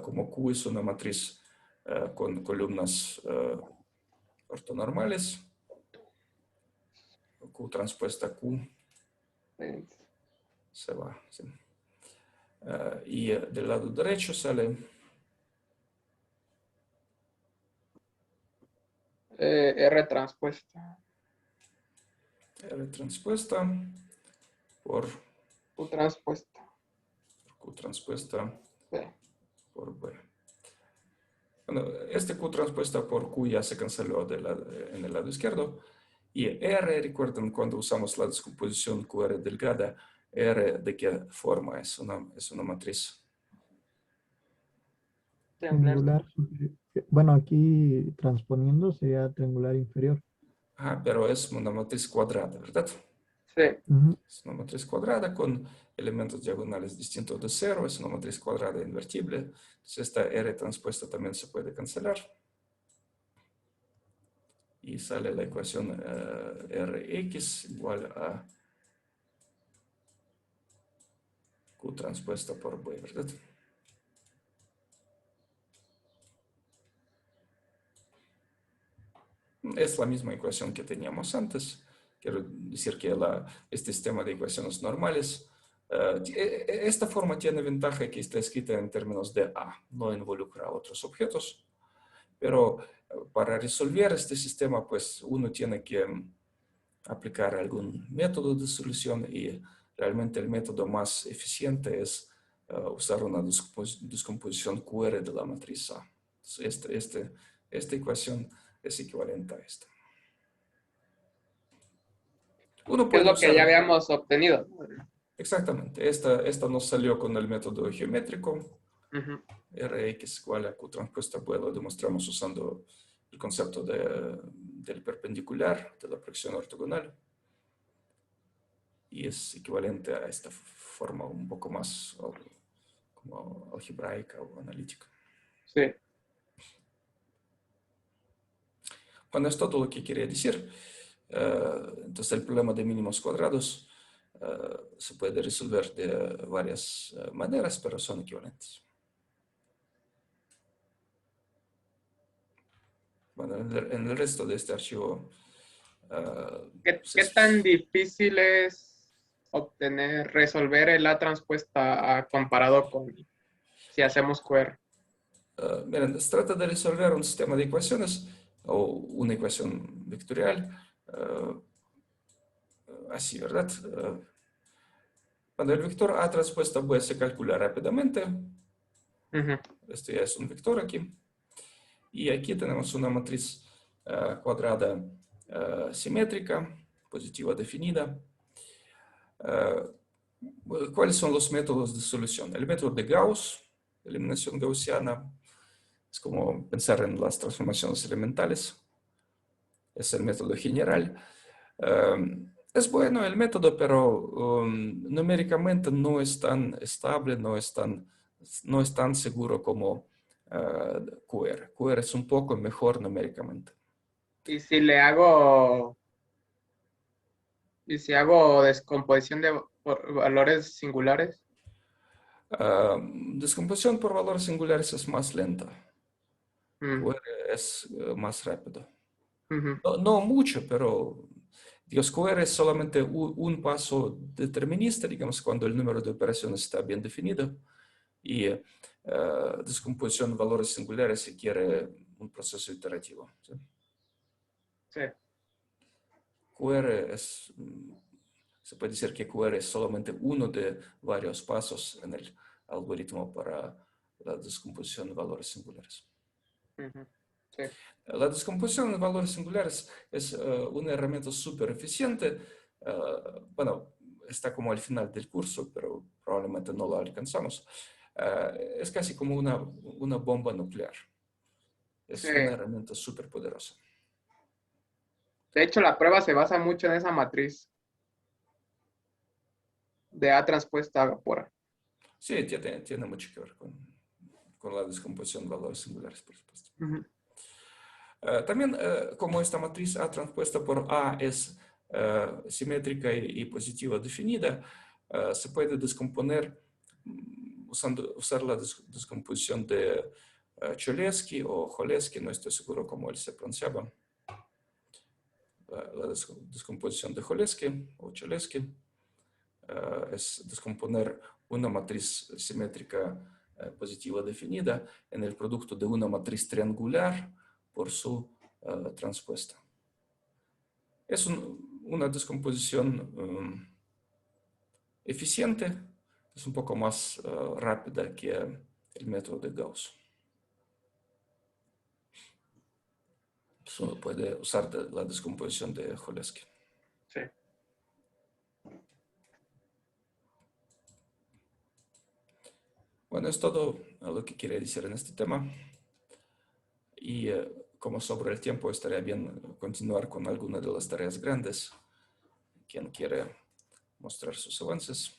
[SPEAKER 1] Como Q es una matriz con columnas ortonormales, Q transpuesta Q se va. ¿Sí? Y del lado derecho sale
[SPEAKER 3] R transpuesta.
[SPEAKER 1] R transpuesta por
[SPEAKER 3] U transpuesta.
[SPEAKER 1] Q transpuesta
[SPEAKER 3] B.
[SPEAKER 1] por B. Bueno, este Q transpuesta por Q ya se canceló en el lado izquierdo. Y R, recuerden, cuando usamos la descomposición QR delgada, R de qué forma es una matriz.
[SPEAKER 5] Triangular superior. Bueno, aquí transponiendo sería triangular inferior.
[SPEAKER 1] Pero es una matriz cuadrada, ¿verdad?
[SPEAKER 3] Sí.
[SPEAKER 5] Ujú.
[SPEAKER 1] Es una matriz cuadrada con elementos diagonales distintos de 0. Es una matriz cuadrada invertible. Entonces esta R transpuesta también se puede cancelar. Y sale la ecuación Rx igual a Q transpuesta por B, ¿verdad? Es la misma ecuación que teníamos antes. Quiero decir que este sistema de ecuaciones normales, esta forma tiene ventaja que está escrita en términos de A, no involucra a otros objetos. Pero para resolver este sistema, pues uno tiene que aplicar algún método de solución y realmente el método más eficiente es usar una descomposición QR de la matriz A. Esta ecuación es equivalente a esta. Uno
[SPEAKER 3] Que es
[SPEAKER 1] puede
[SPEAKER 3] lo que ya
[SPEAKER 1] usar,
[SPEAKER 3] habíamos obtenido.
[SPEAKER 1] exactamente, esta nos salió con el método geométrico.
[SPEAKER 3] Ujú.
[SPEAKER 1] Rx igual a Q transpuesta B, lo demostramos usando el concepto del perpendicular, de la proyección ortogonal. Y es equivalente a esta forma un poco más como algebraica o analítica.
[SPEAKER 3] Sí.
[SPEAKER 1] Bueno, es todo lo que quería decir. Entonces el problema de mínimos cuadrados se puede resolver de varias maneras, pero son equivalentes. Bueno, en el resto de este archivo...
[SPEAKER 3] ¿Qué tan difícil es resolver el A transpuesta comparado con si hacemos QR?
[SPEAKER 1] Miren, se trata de resolver un sistema de ecuaciones o una ecuación vectorial así, ¿verdad? Cuando el vector A transpuesta B se calcula rápidamente,
[SPEAKER 3] Ujú.
[SPEAKER 1] este ya es un vector aquí, y aquí tenemos una matriz cuadrada simétrica, positiva definida. ¿Cuáles son los métodos de solución? El método de Gauss, eliminación gaussiana, es como pensar en las transformaciones elementales. Es el método general. Es bueno el método, pero numéricamente no es tan estable, no es tan seguro como QR. QR es un poco mejor numéricamente.
[SPEAKER 3] Y si hago descomposición por valores singulares.
[SPEAKER 1] Descomposición por valores singulares es más lenta.
[SPEAKER 3] Mm.
[SPEAKER 1] QR es más rápido.
[SPEAKER 3] Ujú.
[SPEAKER 1] No mucho, pero Dios, QR es solamente un paso determinista, digamos, cuando el número de operaciones está bien definido. Y descomposición de valores singulares requiere un proceso iterativo. ¿Sí?
[SPEAKER 3] Sí.
[SPEAKER 1] QR se puede decir que QR es solamente uno de varios pasos en el algoritmo para la descomposición de valores singulares.
[SPEAKER 3] Ujú. Sí.
[SPEAKER 1] La descomposición de valores singulares es una herramienta súper eficiente. Bueno, está como al final del curso, pero probablemente no la alcanzamos. Es casi como una bomba nuclear. Es
[SPEAKER 3] Sí.
[SPEAKER 1] una herramienta súper poderosa.
[SPEAKER 3] De hecho, la prueba se basa mucho en esa matriz de A transpuesta por A.
[SPEAKER 1] Sí, tiene mucho que ver con la descomposición de valores singulares, por supuesto.
[SPEAKER 3] Ujú.
[SPEAKER 1] También, como esta matriz A transpuesta por A es simétrica y positiva definida, se puede descomponer usar la descomposición de Cholesky o Cholesky, no estoy seguro cómo él se pronunciaba. La descomposición de Cholesky o Cholesky es descomponer una matriz simétrica positiva definida en el producto de una matriz triangular por su transpuesta. Es una descomposición eficiente, es un poco más rápida que el método de Gauss. Uno puede usar la descomposición de Cholesky.
[SPEAKER 3] Sí.
[SPEAKER 1] Bueno, es todo lo que quería decir en este tema. Y como sobre el tiempo, estaría bien continuar con alguna de las tareas grandes. Quien quiere mostrar sus avances.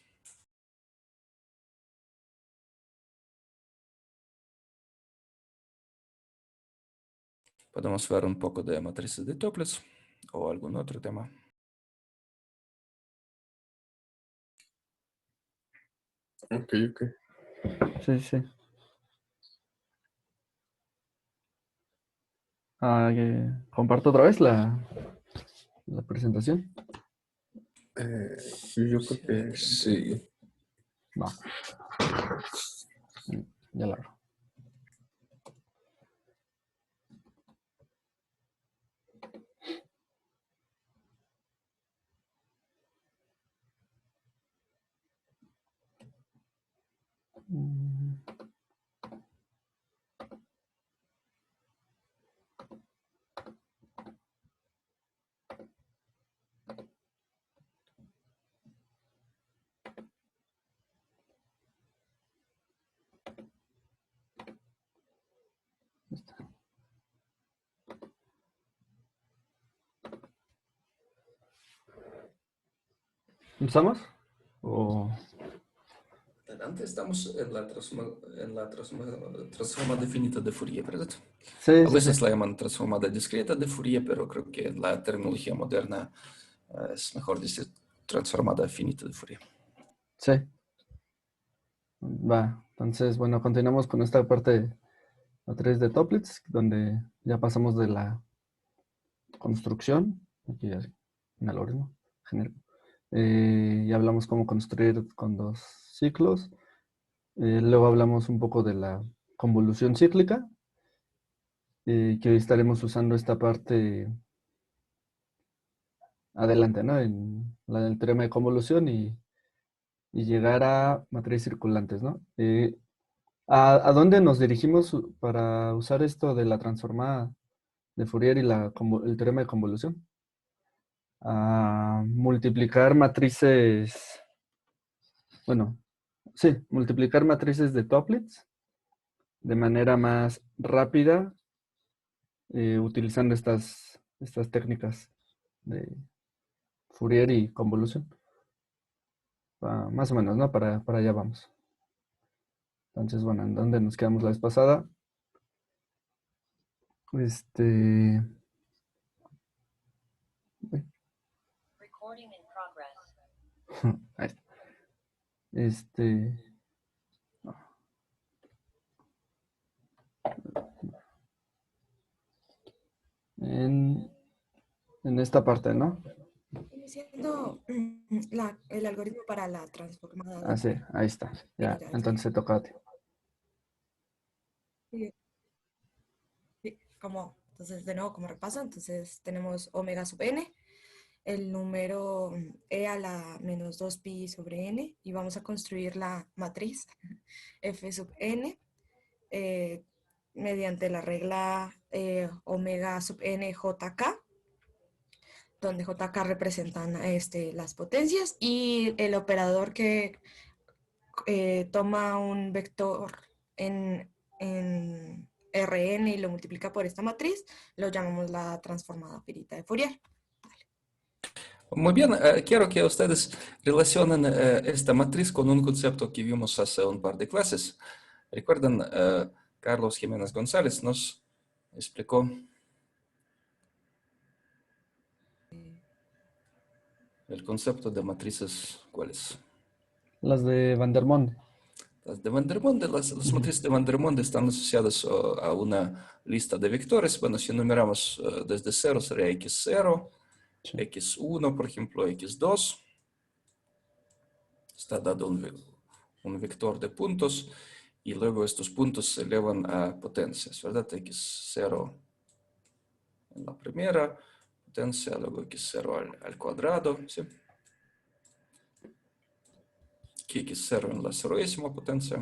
[SPEAKER 1] Podemos ver un poco de matrices de Toeplitz o algún otro tema.
[SPEAKER 2] Ok.
[SPEAKER 4] Sí. Comparto otra vez la presentación.
[SPEAKER 2] Yo creo que sí.
[SPEAKER 4] Va. Ya la abro. ¿Empezamos?
[SPEAKER 1] Adelante, estamos en la transforma definida de Fourier, ¿verdad?
[SPEAKER 4] Sí.
[SPEAKER 1] A veces la llaman transformada discreta de Fourier, pero creo que en la terminología moderna es mejor decir transformada finita de Fourier.
[SPEAKER 4] Sí. Va. Entonces, bueno, continuamos con esta parte matriz de Toeplitz, donde ya pasamos de la construcción, aquí ya un algoritmo genérico. Ya hablamos cómo construir con dos ciclos. Luego hablamos un poco de la convolución cíclica, que hoy estaremos usando esta parte adelante, ¿no? En la del teorema de convolución y llegar a matrices circulantes, ¿no? ¿A dónde nos dirigimos para usar esto de la transformada de Fourier y el teorema de convolución? A multiplicar matrices, bueno, sí, multiplicar matrices de Toeplitz de manera más rápida, utilizando estas técnicas de Fourier y convolución. Más o menos, ¿no? Para allá vamos. Entonces, bueno, ¿en dónde nos quedamos la vez pasada? Uy. Ahí está. En esta parte, ¿no?
[SPEAKER 6] Iniciando el algoritmo para la transformada.
[SPEAKER 4] Ah, sí, ahí está. Ya, entonces se toca a ti.
[SPEAKER 6] Sí, entonces, de nuevo, como repaso, entonces tenemos omega sub n, el número e a la menos 2pi sobre n, y vamos a construir la matriz f sub n mediante la regla omega sub n jk, donde jk representan las potencias, y el operador que toma un vector en Rn y lo multiplica por esta matriz, lo llamamos la transformada finita de Fourier.
[SPEAKER 1] Muy bien, quiero que ustedes relacionen esta matriz con un concepto que vimos hace un par de clases. ¿Recuerdan? Carlos Jiménez González nos explicó el concepto de matrices, ¿cuáles?
[SPEAKER 4] Las de Van der Monde.
[SPEAKER 1] Las de Van der Monde, las matrices de Van der Monde están asociadas a una lista de vectores. Bueno, si numeramos desde 0 sería x0,
[SPEAKER 4] Sí.
[SPEAKER 1] x1, por ejemplo, x2. Está dado un vector de puntos y luego estos puntos se elevan a potencias, ¿verdad? X0 en la primera potencia, luego X0 al cuadrado, ¿sí? Aquí X0 en la ceroésima potencia.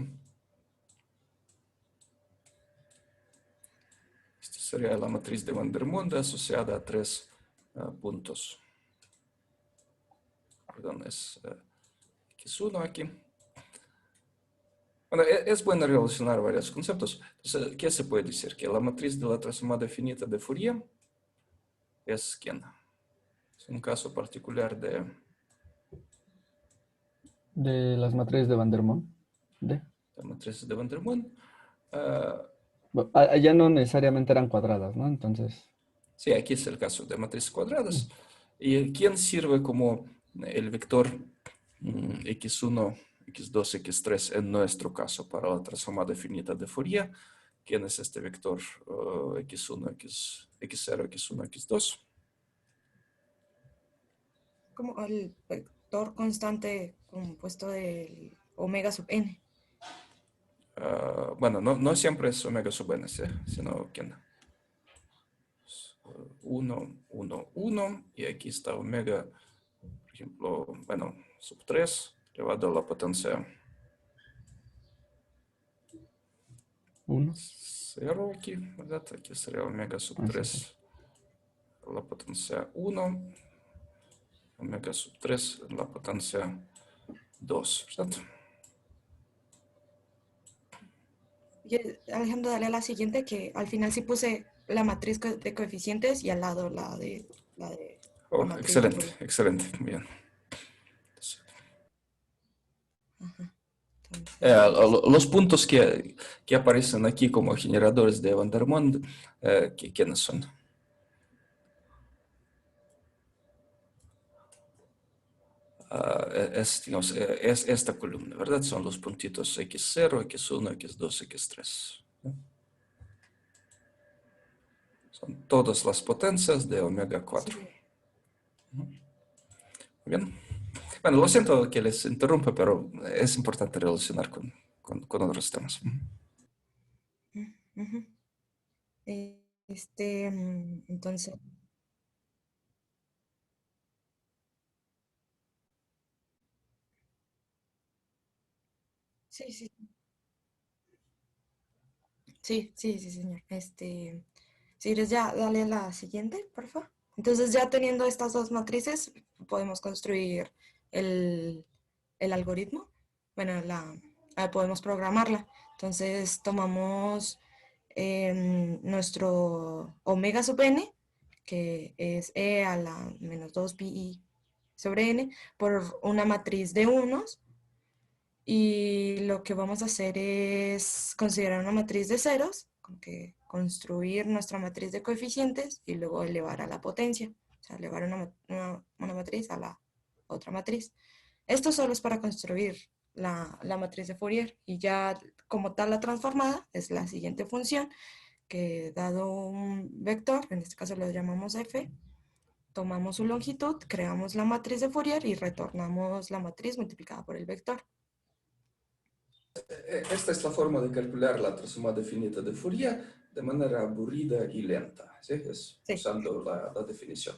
[SPEAKER 1] Esta sería la matriz de Van der Monde asociada a 3 puntos. Perdón, es X1 aquí. Bueno, es bueno relacionar varios conceptos. Entonces, ¿qué se puede decir? Que la matriz de la transformada finita de Fourier es ¿quién? Es un caso particular de
[SPEAKER 4] las matrices de Van der Monde.
[SPEAKER 1] la matriz de Van der Monde.
[SPEAKER 4] Bueno, allá no necesariamente eran cuadradas, ¿no? Entonces,
[SPEAKER 1] Sí, aquí es el caso de matrices cuadradas. ¿Y quién sirve como el vector x1, x2, x3 en nuestro caso para la transformada finita de Fourier? ¿Quién es este vector x1, x0, x1, x2?
[SPEAKER 6] Como el vector constante compuesto del omega sub n.
[SPEAKER 1] Bueno, no siempre es omega sub n, ¿sí? Sino ¿quién? 1, 1, 1, y aquí está omega, por ejemplo, bueno, sub 3, elevado a la potencia
[SPEAKER 4] 1.
[SPEAKER 1] 0 aquí, ¿verdad? Aquí sería omega sub
[SPEAKER 4] Ah, sí,
[SPEAKER 1] 3 a la potencia 1, omega sub 3 a la potencia 2, ¿verdad?
[SPEAKER 6] Y Alejandro, dale a la siguiente, que al final sí puse la matriz de coeficientes y al lado la de la
[SPEAKER 1] Oh,
[SPEAKER 6] matriz de
[SPEAKER 1] excelente,
[SPEAKER 6] Fourier.
[SPEAKER 1] excelente, bien.
[SPEAKER 6] Ajá. Entonces,
[SPEAKER 1] Los puntos que aparecen aquí como generadores de Van der Monde, ¿quiénes son? Digamos, es esta columna, ¿verdad? Son los puntitos x0, x1, x2, x3. ¿No? Son todas las potencias de omega 4.
[SPEAKER 6] sí.
[SPEAKER 1] Muy bien. Bueno, lo siento que les interrumpa, pero es importante relacionar con otros temas.
[SPEAKER 6] Ujú. Entonces, sí, sí, sí, señor. Si quieres ya, dale a la siguiente, por favor. Entonces, ya teniendo estas dos matrices, podemos construir el, el algoritmo. Bueno, podemos programarla. Entonces, tomamos nuestro omega sub n, que es e a la menos 2 pi sobre n, por una matriz de unos. Y lo que vamos a hacer es considerar una matriz de ceros, como que construir nuestra matriz de coeficientes y luego elevar a la potencia. O sea, elevar una matriz a la otra matriz. Esto solo es para construir la matriz de Fourier. Y ya como tal la transformada es la siguiente función, que dado un vector, en este caso lo llamamos f, tomamos su longitud, creamos la matriz de Fourier y retornamos la matriz multiplicada por el vector.
[SPEAKER 1] Esta es la forma de calcular la transformada finita de Fourier de manera aburrida y lenta, ¿sí? Es
[SPEAKER 6] Sí.
[SPEAKER 1] usando la definición.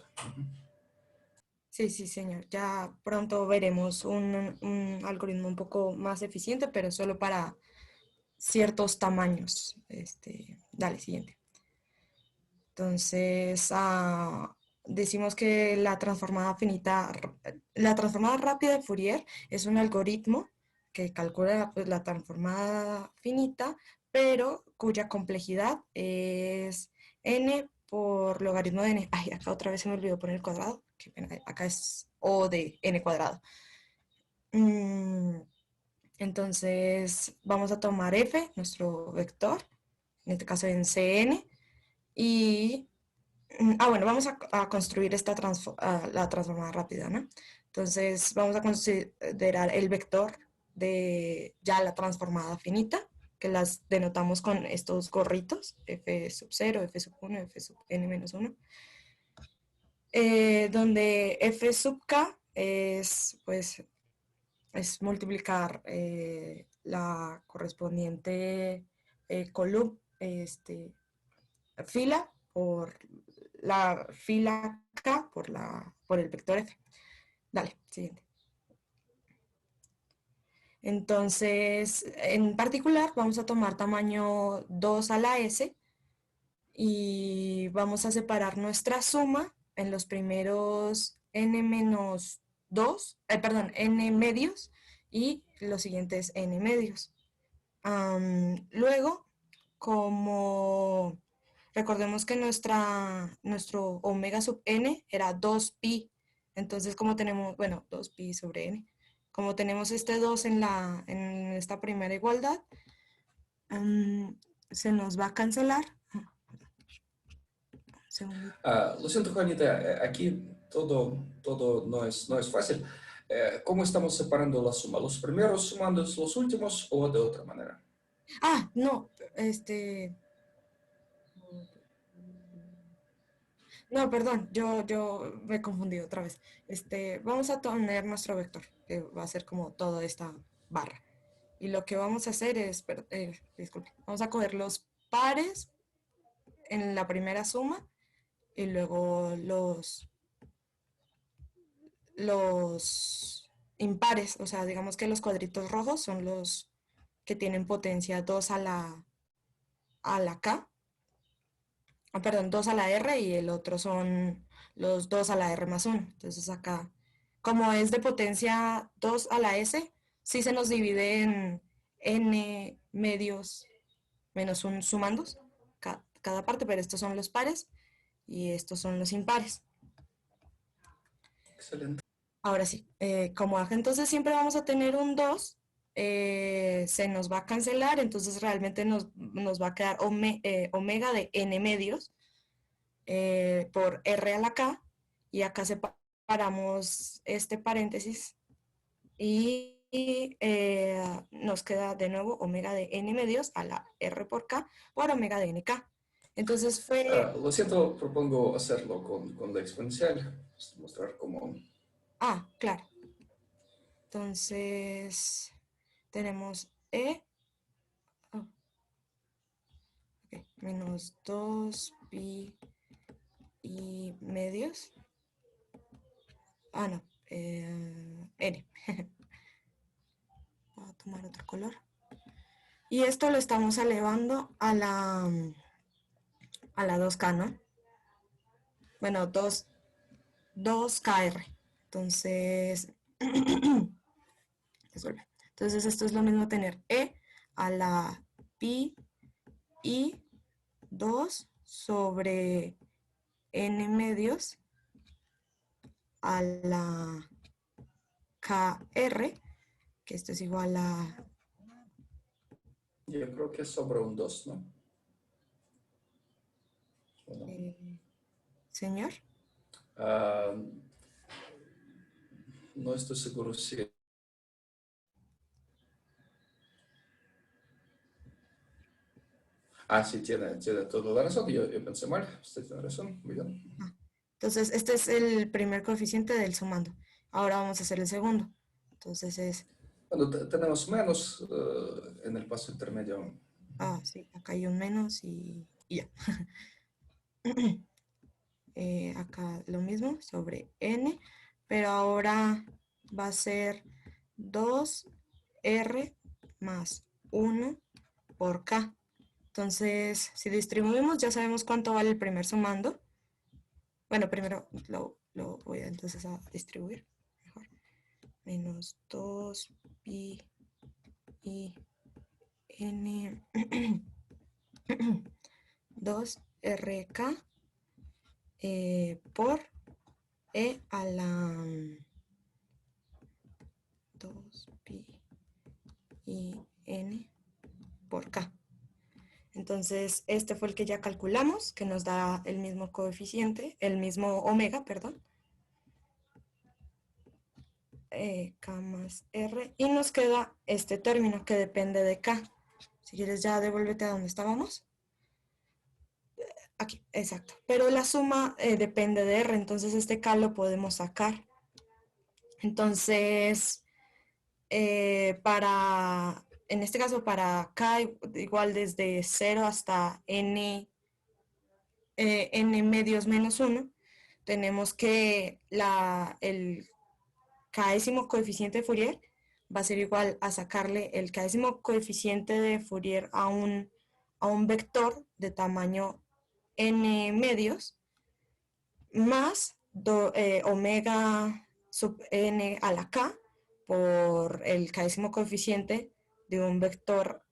[SPEAKER 6] Sí, sí, señor. Ya pronto veremos un algoritmo un poco más eficiente, pero solo para ciertos tamaños. Dale, siguiente. Entonces, decimos que la transformada rápida de Fourier es un algoritmo que calcula pues, la transformada finita, pero cuya complejidad es n por logaritmo de n. Ay, acá otra vez se me olvidó poner el cuadrado. Qué pena, acá es O de n cuadrado. Entonces, vamos a tomar f, nuestro vector, en este caso en Cn, y bueno, vamos a construir la transformada rápida, ¿no? Entonces, vamos a considerar el vector de ya la transformada finita, que las denotamos con estos gorritos, f sub 0, f sub 1, f sub n menos 1, donde f sub k es, pues, es multiplicar la correspondiente columna, fila por la fila K por el vector F. Dale, siguiente. Entonces, en particular, vamos a tomar tamaño 2 a la S y vamos a separar nuestra suma en los primeros n-2, n medios y los siguientes n medios. Luego, como recordemos que nuestro omega sub n era 2pi, entonces como tenemos, bueno, 2pi sobre n, como tenemos este 2 en esta primera igualdad, se nos va a cancelar. Segundo.
[SPEAKER 1] Lo siento, Juanita, aquí todo no es fácil. ¿Cómo estamos separando la suma? ¿Los primeros sumando los últimos o de otra manera?
[SPEAKER 6] No, no, perdón, yo me he confundido otra vez. Vamos a poner nuestro vector, que va a ser como toda esta barra. Y lo que vamos a hacer es, disculpe, vamos a coger los pares en la primera suma y luego los impares, o sea, digamos que los cuadritos rojos son los que tienen potencia 2 a la K, perdón, 2 a la R y el otro son los 2 a la R más 1. Entonces acá, como es de potencia 2 a la S, sí se nos divide en N medios menos 1 sumandos, cada parte, pero estos son los pares y estos son los impares.
[SPEAKER 1] Excelente.
[SPEAKER 6] Ahora sí, como entonces siempre vamos a tener un 2, se nos va a cancelar, entonces realmente nos va a quedar omega de n medios por r a la k, y acá separamos este paréntesis y nos queda de nuevo omega de n medios a la r por k por omega de nk. Entonces fue...
[SPEAKER 1] Lo siento, propongo hacerlo con la exponencial, mostrar cómo...
[SPEAKER 6] claro. Entonces, tenemos menos 2 pi y medios. No, n. Voy a tomar otro color. Y esto lo estamos elevando a la 2K, ¿no? Bueno, 2KR. Entonces, resuelve. Entonces esto es lo mismo tener e a la pi y 2 sobre n medios a la kr, que esto es igual a...
[SPEAKER 1] Yo creo que sobra un 2, ¿no?
[SPEAKER 6] Señor.
[SPEAKER 1] No estoy seguro si... Sí, tiene toda la razón. Yo pensé mal. Usted tiene razón. Muy bien.
[SPEAKER 6] Entonces, este es el primer coeficiente del sumando. Ahora vamos a hacer el segundo. Entonces es...
[SPEAKER 1] Bueno, tenemos menos en el paso intermedio.
[SPEAKER 6] Sí, acá hay un menos y ya. Acá lo mismo sobre n, pero ahora va a ser 2r más 1 por k. Entonces, si distribuimos, ya sabemos cuánto vale el primer sumando. Bueno, primero lo voy a entonces a distribuir. Mejor. Menos 2 pi y n 2rk por e a la 2 pi y n por k. Entonces, este fue el que ya calculamos, que nos da el mismo coeficiente, el mismo omega, perdón. K más R. Y nos queda este término que depende de K. Si quieres ya devuélvete a donde estábamos. Aquí, exacto. Pero la suma depende de R, entonces este K lo podemos sacar. Entonces, en este caso, para K igual desde 0 hasta n, n medios menos 1, tenemos que el késimo coeficiente de Fourier va a ser igual a sacarle el késimo coeficiente de Fourier a un vector de tamaño n medios más omega sub n a la k por el késimo coeficiente de un vector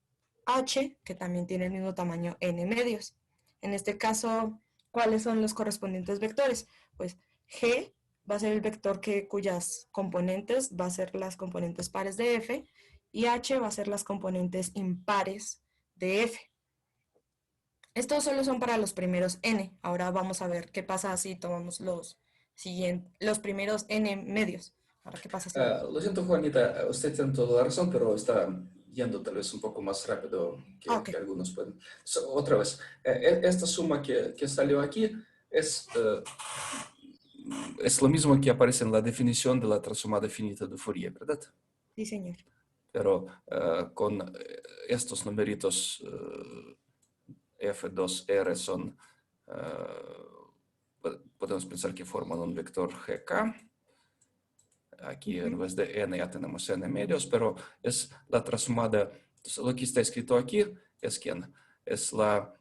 [SPEAKER 6] h que también tiene el mismo tamaño n medios. En este caso, ¿cuáles son los correspondientes vectores? Pues g va a ser el vector cuyas componentes va a ser las componentes pares de f y h va a ser las componentes impares de f. Estos solo son para los primeros n. Ahora vamos a ver qué pasa si tomamos los primeros n medios. Ahora, ¿qué pasa si...
[SPEAKER 1] Lo siento, Juanita, usted tiene toda la razón, pero está yendo tal vez un poco más rápido que algunos pueden. Otra vez, esta suma que salió aquí es lo mismo que aparece en la definición de la transformada finita de Fourier, ¿verdad?
[SPEAKER 6] Sí, señor.
[SPEAKER 1] Pero con estos numeritos F2R son, podemos pensar que forman un vector GK. Aquí en vez de n ya tenemos n medios, pero es la transformada. Entonces, lo que está escrito aquí es quién. Es la,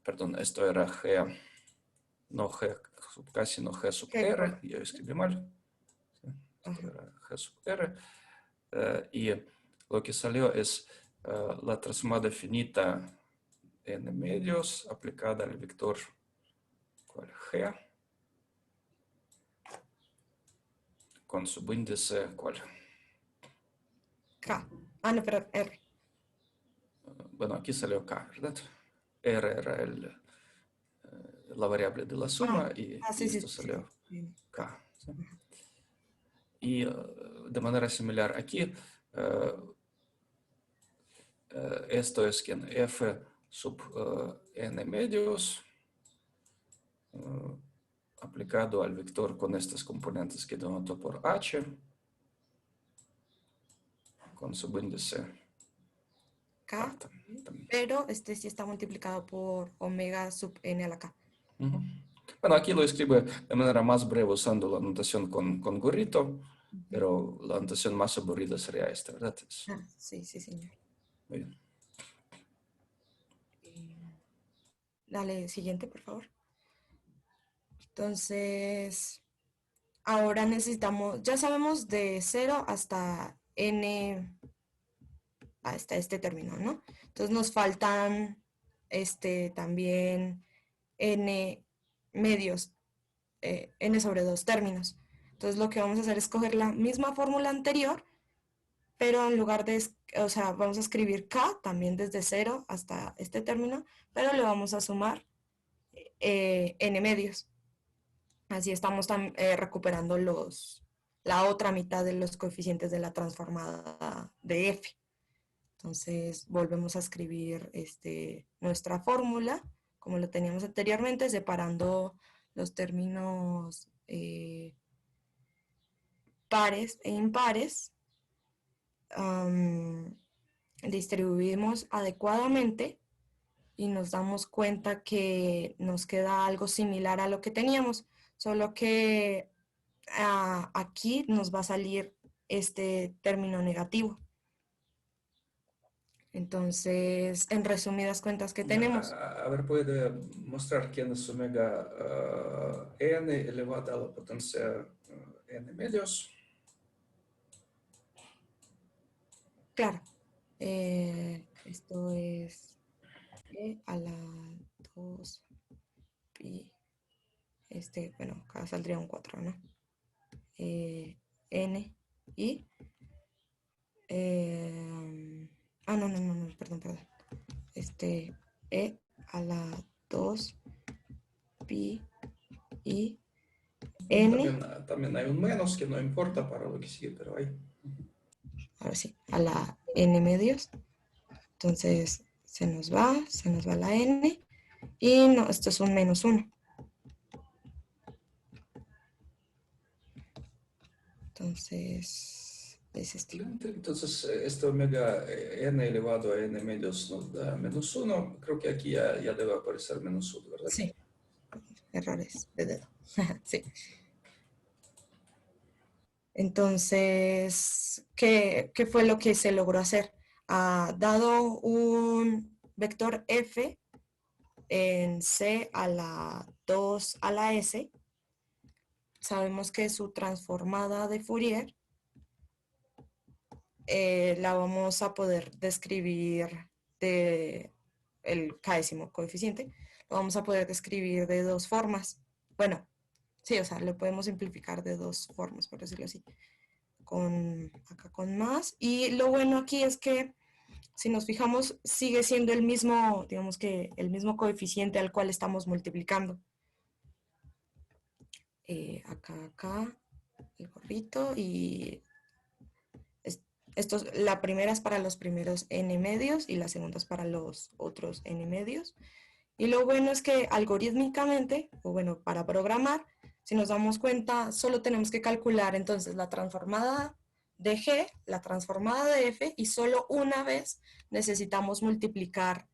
[SPEAKER 1] perdón, esto era G, no G sub K, sino G sub R. Yo escribí mal. Esto era G sub R. Y lo que salió es la transformada finita n medios aplicada al vector G con subíndice ¿cuál?
[SPEAKER 6] K. No, pero R.
[SPEAKER 1] Bueno, aquí salió K, ¿verdad? R era la variable de la suma y esto salió K. ¿Sí? Y de manera similar aquí, esto es quien F sub n medios aplicado al vector con estas componentes que denoto por H con subíndice
[SPEAKER 6] K, pero este sí está multiplicado por omega sub n a la K.
[SPEAKER 1] Bueno, aquí lo escribe de manera más breve usando la notación con gorrito, pero la notación más aburrida sería esta, ¿verdad?
[SPEAKER 6] Sí, sí, señor.
[SPEAKER 1] Muy bien.
[SPEAKER 6] Dale, siguiente, por favor. Entonces, ahora necesitamos, ya sabemos de 0 hasta n, hasta este término, ¿no? Entonces nos faltan también n medios, n sobre 2 términos. Entonces lo que vamos a hacer es coger la misma fórmula anterior, pero en lugar de, o sea, vamos a escribir k también desde 0 hasta este término, pero le vamos a sumar n medios. Así estamos recuperando la otra mitad de los coeficientes de la transformada de f. Entonces volvemos a escribir nuestra fórmula, como lo teníamos anteriormente, separando los términos pares e impares. Distribuimos adecuadamente y nos damos cuenta que nos queda algo similar a lo que teníamos, solo que aquí nos va a salir este término negativo. Entonces, en resumidas cuentas, ¿qué tenemos?
[SPEAKER 1] A ver, ¿puede mostrar quién es omega n elevado a la potencia n medios?
[SPEAKER 6] Claro. Esto es e a la 2 pi. Bueno, acá saldría un 4, ¿no? N y no, perdón. E a la 2 pi y n.
[SPEAKER 1] También hay un menos que no importa para lo que sigue, pero hay.
[SPEAKER 6] Ahora sí, a la n medios. Entonces se nos va la n y no, esto es un menos 1. Entonces es este.
[SPEAKER 1] Excelente. Entonces, este omega n elevado a n medios nos da -1. Creo que aquí ya debe aparecer -1, ¿verdad?
[SPEAKER 6] Sí, errores de dedo. Sí. Entonces, ¿qué fue lo que se logró hacer? Dado un vector f en c a la 2 a la s, sabemos que su transformada de Fourier la vamos a poder describir de el késimo coeficiente, lo vamos a poder describir de dos formas. Bueno, sí, o sea, lo podemos simplificar de dos formas, por decirlo así. Acá con más. Y lo bueno aquí es que, si nos fijamos, sigue siendo el mismo, digamos que el mismo coeficiente al cual estamos multiplicando. Acá, el gorrito y la primera es para los primeros n medios y la segunda es para los otros n medios. Y lo bueno es que algorítmicamente, o bueno, para programar, si nos damos cuenta, solo tenemos que calcular entonces la transformada de G, la transformada de F, y solo una vez necesitamos multiplicar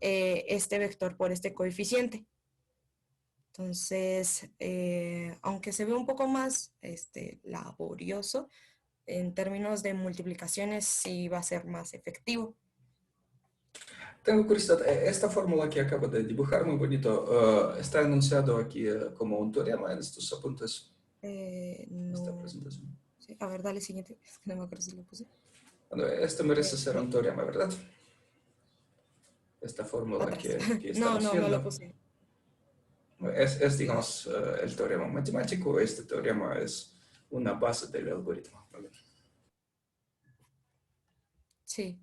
[SPEAKER 6] este vector por este coeficiente. Entonces, aunque se ve un poco más laborioso, en términos de multiplicaciones sí va a ser más efectivo.
[SPEAKER 1] Tengo curiosidad, esta fórmula que acabo de dibujar, muy bonito, ¿está enunciado aquí como un teorema en estos apuntes? Esta
[SPEAKER 6] No.
[SPEAKER 1] presentación.
[SPEAKER 6] Sí, a ver, dale siguiente. Es que no me acuerdo si lo puse.
[SPEAKER 1] Bueno, esto merece ser
[SPEAKER 6] No.
[SPEAKER 1] un teorema, ¿verdad? Esta fórmula
[SPEAKER 6] Otras.
[SPEAKER 1] que
[SPEAKER 6] No,
[SPEAKER 1] estamos
[SPEAKER 6] no lo
[SPEAKER 1] viendo.
[SPEAKER 6] puse.
[SPEAKER 1] Es, digamos, el teorema matemático. Este teorema es una base del algoritmo. ¿Vale?
[SPEAKER 6] Sí.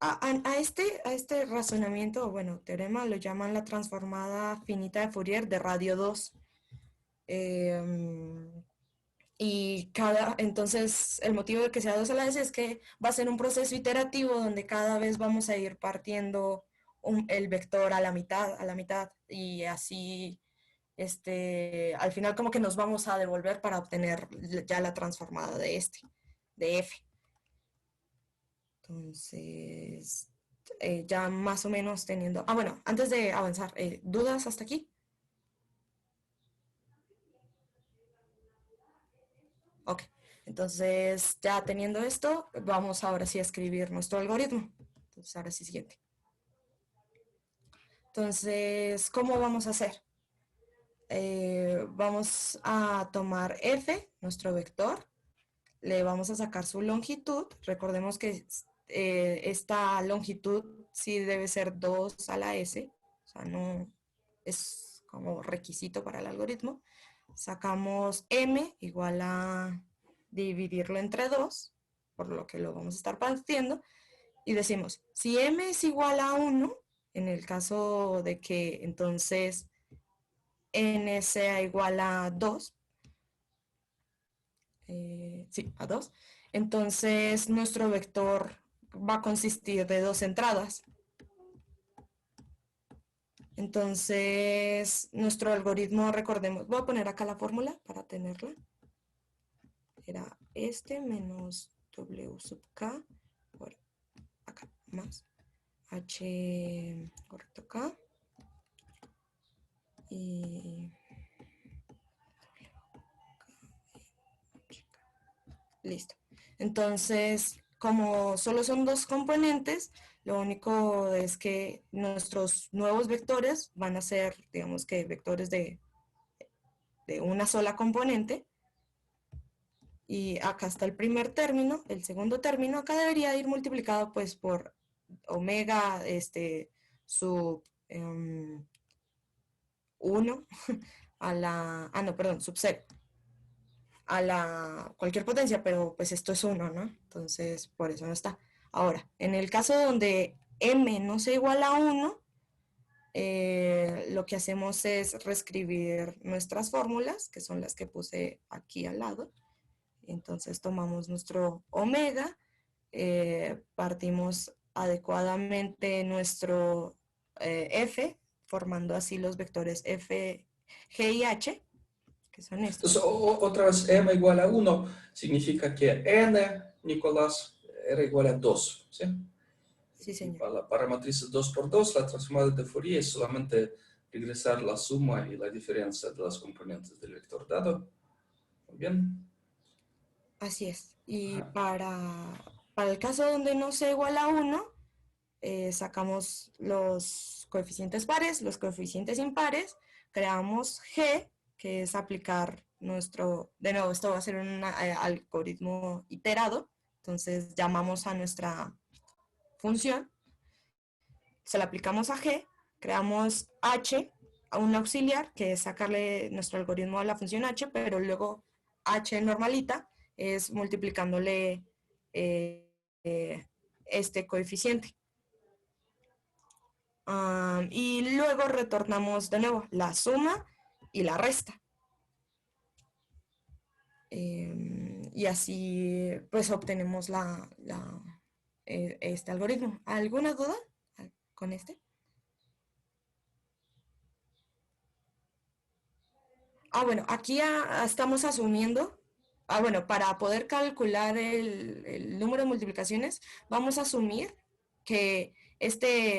[SPEAKER 6] A este razonamiento, bueno, teorema, lo llaman la transformada finita de Fourier de radio 2. Y entonces, el motivo de que sea 2 a la s es que va a ser un proceso iterativo donde cada vez vamos a ir partiendo el vector a la mitad, y así, al final como que nos vamos a devolver para obtener ya la transformada de F. Entonces, ya más o menos teniendo... bueno, antes de avanzar, ¿dudas hasta aquí? Ok, entonces ya teniendo esto, vamos ahora sí a escribir nuestro algoritmo. Entonces, ahora sí, siguiente. Entonces, ¿cómo vamos a hacer? Vamos a tomar f, nuestro vector, le vamos a sacar su longitud. Recordemos que esta longitud sí debe ser 2 a la s, o sea, no es como requisito para el algoritmo. Sacamos m igual a dividirlo entre 2, por lo que lo vamos a estar partiendo, y decimos, si m es igual a 1, en el caso de que entonces n sea igual a 2, sí, a 2, entonces nuestro vector va a consistir de dos entradas. Entonces, nuestro algoritmo, recordemos, voy a poner acá la fórmula para tenerla. Era menos W sub K por acá, más H correcto K. Y listo. Entonces, como solo son dos componentes, lo único es que nuestros nuevos vectores van a ser, digamos que vectores de una sola componente. Y acá está el primer término. El segundo término acá debería ir multiplicado pues por omega sub 1 a la, no, perdón, sub 0 a la cualquier potencia, pero pues esto es 1, ¿no? Entonces, por eso no está. Ahora, en el caso donde m no sea igual a 1, lo que hacemos es reescribir nuestras fórmulas, que son las que puse aquí al lado. Entonces tomamos nuestro omega, partimos adecuadamente nuestro f, formando así los vectores f, g y h, que son estos.
[SPEAKER 1] Entonces, otra vez, m igual a 1 significa que n, Nicolás, era igual a 2, ¿sí?
[SPEAKER 6] Sí,
[SPEAKER 1] Y
[SPEAKER 6] señor.
[SPEAKER 1] para matrices 2 por 2, la transformada de Fourier es solamente regresar la suma y la diferencia de las componentes del vector dado. Muy bien.
[SPEAKER 6] Así es. Y
[SPEAKER 1] Ajá.
[SPEAKER 6] para el caso donde no sea igual a 1, sacamos los coeficientes pares, los coeficientes impares, creamos G, que es aplicar de nuevo, esto va a ser un algoritmo iterado, entonces llamamos a nuestra función, se la aplicamos a G, creamos H, a un auxiliar, que es sacarle nuestro algoritmo a la función H, pero luego H normalita es multiplicándole este coeficiente. Y luego retornamos de nuevo la suma y la resta. Y así pues obtenemos este algoritmo. ¿Alguna duda con este? Bueno, aquí estamos asumiendo, bueno, para poder calcular el número de multiplicaciones, vamos a asumir que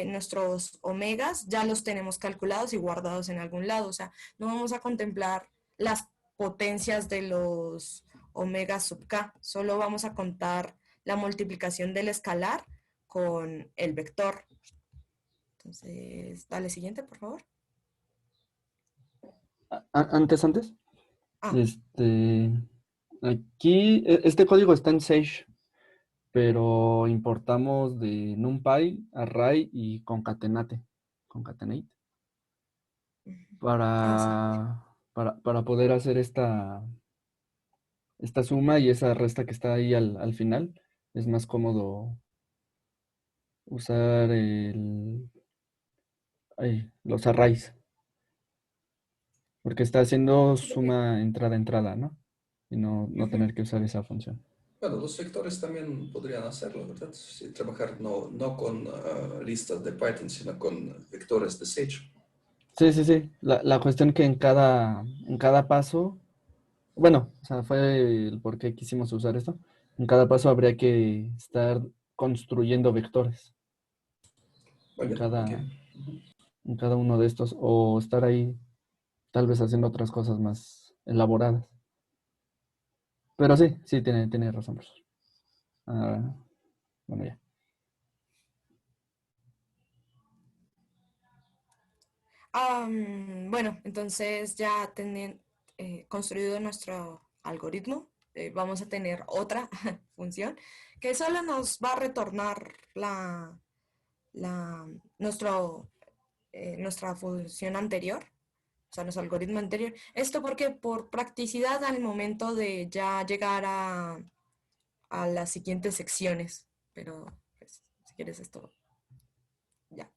[SPEAKER 6] nuestros omegas ya los tenemos calculados y guardados en algún lado. O sea, no vamos a contemplar las potencias de los omegas sub k, solo vamos a contar la multiplicación del escalar con el vector. Entonces, dale siguiente, por favor.
[SPEAKER 4] Antes.
[SPEAKER 6] Ah,
[SPEAKER 4] Aquí, este código está en Sage, pero importamos de NumPy, Array y Concatenate
[SPEAKER 6] sí.
[SPEAKER 4] para poder hacer esta suma y esa resta que está ahí al final. Es más cómodo usar los arrays, porque está haciendo suma entrada, ¿no? Y no tener que usar esa función.
[SPEAKER 1] Bueno, los vectores también podrían hacerlo, ¿verdad? Sí, trabajar no con listas de Python, sino con vectores de Sage.
[SPEAKER 4] Sí. La cuestión que en cada paso, bueno, o sea, fue el por qué quisimos usar esto. En cada paso habría que estar construyendo vectores
[SPEAKER 1] Muy
[SPEAKER 4] en
[SPEAKER 1] bien, ok.
[SPEAKER 4] en cada uno de estos, o estar ahí tal vez haciendo otras cosas más elaboradas. Pero sí, tiene razón, profesor. Bueno, ya.
[SPEAKER 6] Bueno, entonces ya teniendo construido nuestro algoritmo, vamos a tener otra función que solo nos va a retornar la, nuestro, nuestra función anterior, o sea, nuestro algoritmo anterior. Esto porque por practicidad al momento de ya llegar a las siguientes secciones, pero pues, si quieres esto, ya.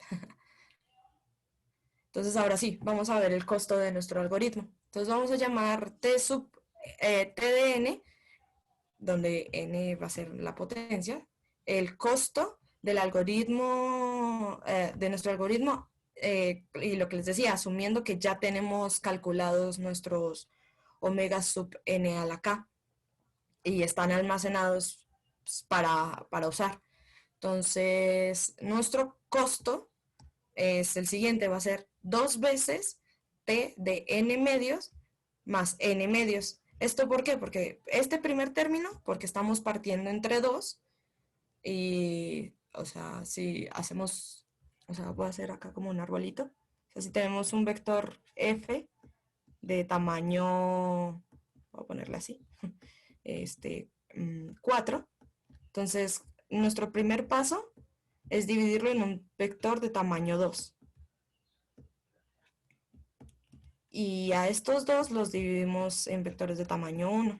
[SPEAKER 6] Entonces, ahora sí, vamos a ver el costo de nuestro algoritmo. Entonces, vamos a llamar T sub T de n, donde n va a ser la potencia, el costo del algoritmo, de nuestro algoritmo, y lo que les decía, asumiendo que ya tenemos calculados nuestros omega sub n a la k y están almacenados para usar. Entonces, nuestro costo es el siguiente, va a ser 2 veces t de n medios más n medios. ¿Esto por qué? Porque este primer término, porque estamos partiendo entre 2 y, o sea, si hacemos, o sea, voy a hacer acá como un arbolito. O sea, si tenemos un vector f de tamaño, voy a ponerle así, 4, entonces nuestro primer paso es dividirlo en un vector de tamaño 2. Y a estos dos los dividimos en vectores de tamaño 1.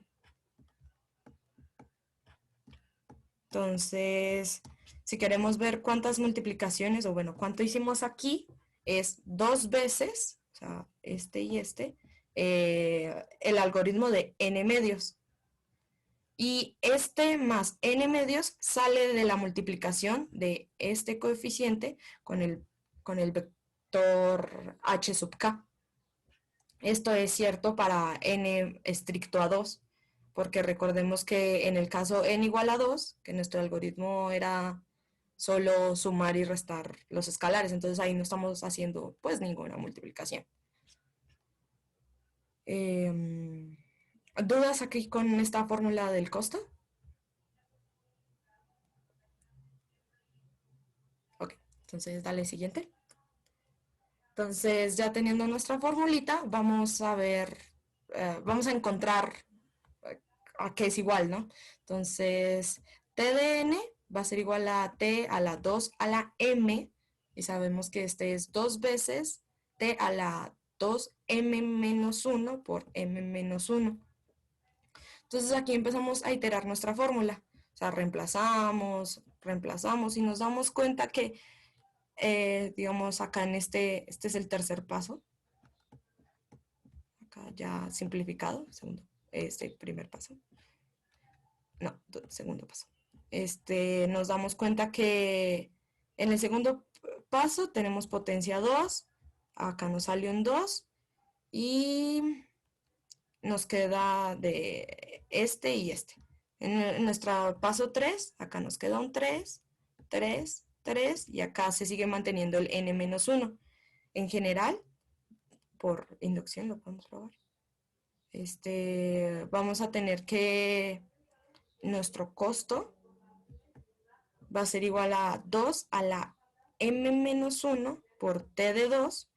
[SPEAKER 6] Entonces, si queremos ver cuántas multiplicaciones, o bueno, cuánto hicimos aquí, es 2 veces, o sea, este y este, el algoritmo de n medios. Y este más n medios sale de la multiplicación de este coeficiente con el vector h sub k. Esto es cierto para n estricto a 2, porque recordemos que en el caso n igual a 2, que nuestro algoritmo era solo sumar y restar los escalares, entonces ahí no estamos haciendo pues ninguna multiplicación. ¿Dudas aquí con esta fórmula del costo? Ok, entonces dale siguiente. Entonces, ya teniendo nuestra formulita, vamos a ver, vamos a encontrar a qué es igual, ¿no? Entonces, T de n va a ser igual a T a la 2 a la m, y sabemos que este es 2 veces T a la 2m menos 1 por m menos 1. Entonces, aquí empezamos a iterar nuestra fórmula. O sea, reemplazamos y nos damos cuenta que digamos, acá en este es el tercer paso. Acá ya simplificado, primer paso. No, segundo paso. Nos damos cuenta que en el segundo paso tenemos potencia 2. Acá nos salió un 2. Y nos queda de este y este. En nuestro paso 3, acá nos queda un 3, 3, 3, y acá se sigue manteniendo el n-1. En general, por inducción lo podemos probar. Vamos a tener que nuestro costo va a ser igual a 2 a la m-1 por t de 2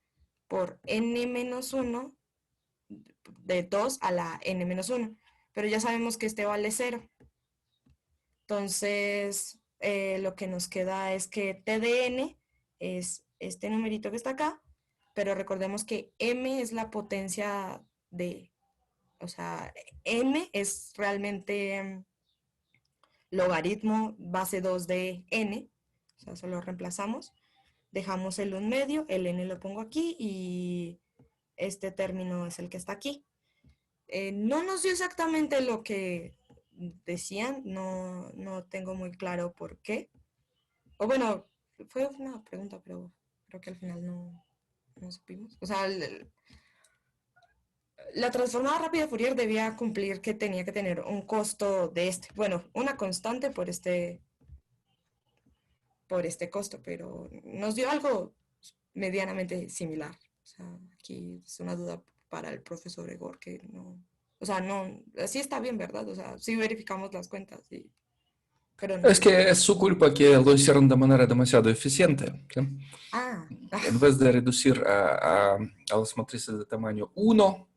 [SPEAKER 6] por n-1 de 2 a la n-1. Pero ya sabemos que este vale 0. Entonces, lo que nos queda es que t de n es este numerito que está acá, pero recordemos que m es la potencia de, o sea, m es realmente logaritmo base 2 de n, o sea, solo reemplazamos, dejamos el 1 medio, el n lo pongo aquí y este término es el que está aquí. No nos dio exactamente lo que decían, no tengo muy claro por qué. O bueno, fue una pregunta, pero creo que al final no supimos. O sea, la transformada rápida de Fourier debía cumplir que tenía que tener un costo de bueno, una constante por este costo, pero nos dio algo medianamente similar. O sea, aquí es una duda para el profesor Egor, que no, o sea, no, así está bien, ¿verdad? O sea, sí verificamos las cuentas, pero no.
[SPEAKER 1] Es que es su culpa que lo hicieron de manera demasiado eficiente. ¿Sí?
[SPEAKER 6] Ah,
[SPEAKER 1] En vez de reducir a las matrices de tamaño 1,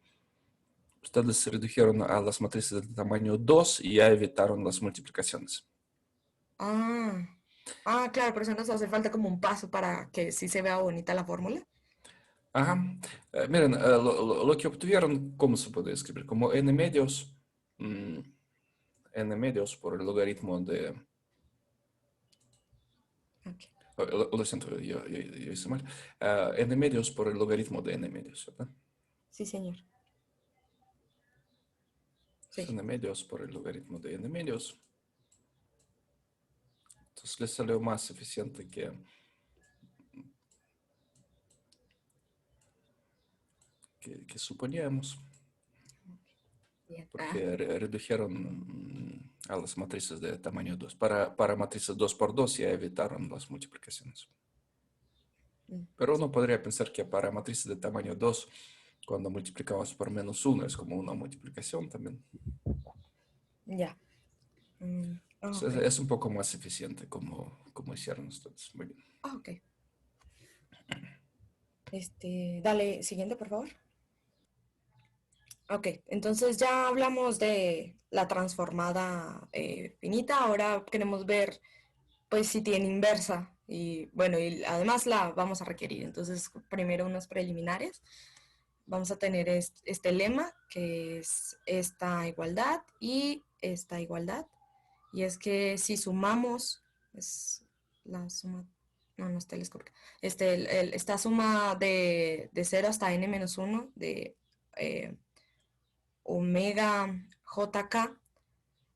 [SPEAKER 1] ustedes redujeron a las matrices de tamaño 2 y ya evitaron las multiplicaciones.
[SPEAKER 6] Claro, por eso nos hace falta como un paso para que sí se vea bonita la fórmula.
[SPEAKER 1] Ajá. Miren, lo que obtuvieron, ¿cómo se puede escribir? Como n medios, n medios por el logaritmo de...
[SPEAKER 6] Okay.
[SPEAKER 1] Lo siento, yo hice mal. N medios por el logaritmo de n medios, ¿verdad?
[SPEAKER 6] Sí, señor. Sí.
[SPEAKER 1] N medios por el logaritmo de n medios. Entonces les salió más eficiente que suponíamos.
[SPEAKER 6] Bien.
[SPEAKER 1] Porque redujeron a las matrices de tamaño 2. Para matrices 2 por 2 ya evitaron las multiplicaciones. Pero uno podría pensar que para matrices de tamaño 2, cuando multiplicamos por menos 1, es como una multiplicación también.
[SPEAKER 6] Ya.
[SPEAKER 1] Okay. Es un poco más eficiente como hicieron ustedes. Muy bien.
[SPEAKER 6] Ok. Dale, siguiente, por favor. Ok, entonces ya hablamos de la transformada finita. Ahora queremos ver, pues, si tiene inversa. Y bueno, y además la vamos a requerir. Entonces, primero unos preliminares. Vamos a tener este lema, que es esta igualdad y esta igualdad. Y es que si sumamos, es la suma, no es telescópica, esta suma de 0 hasta n-1 de omega jk,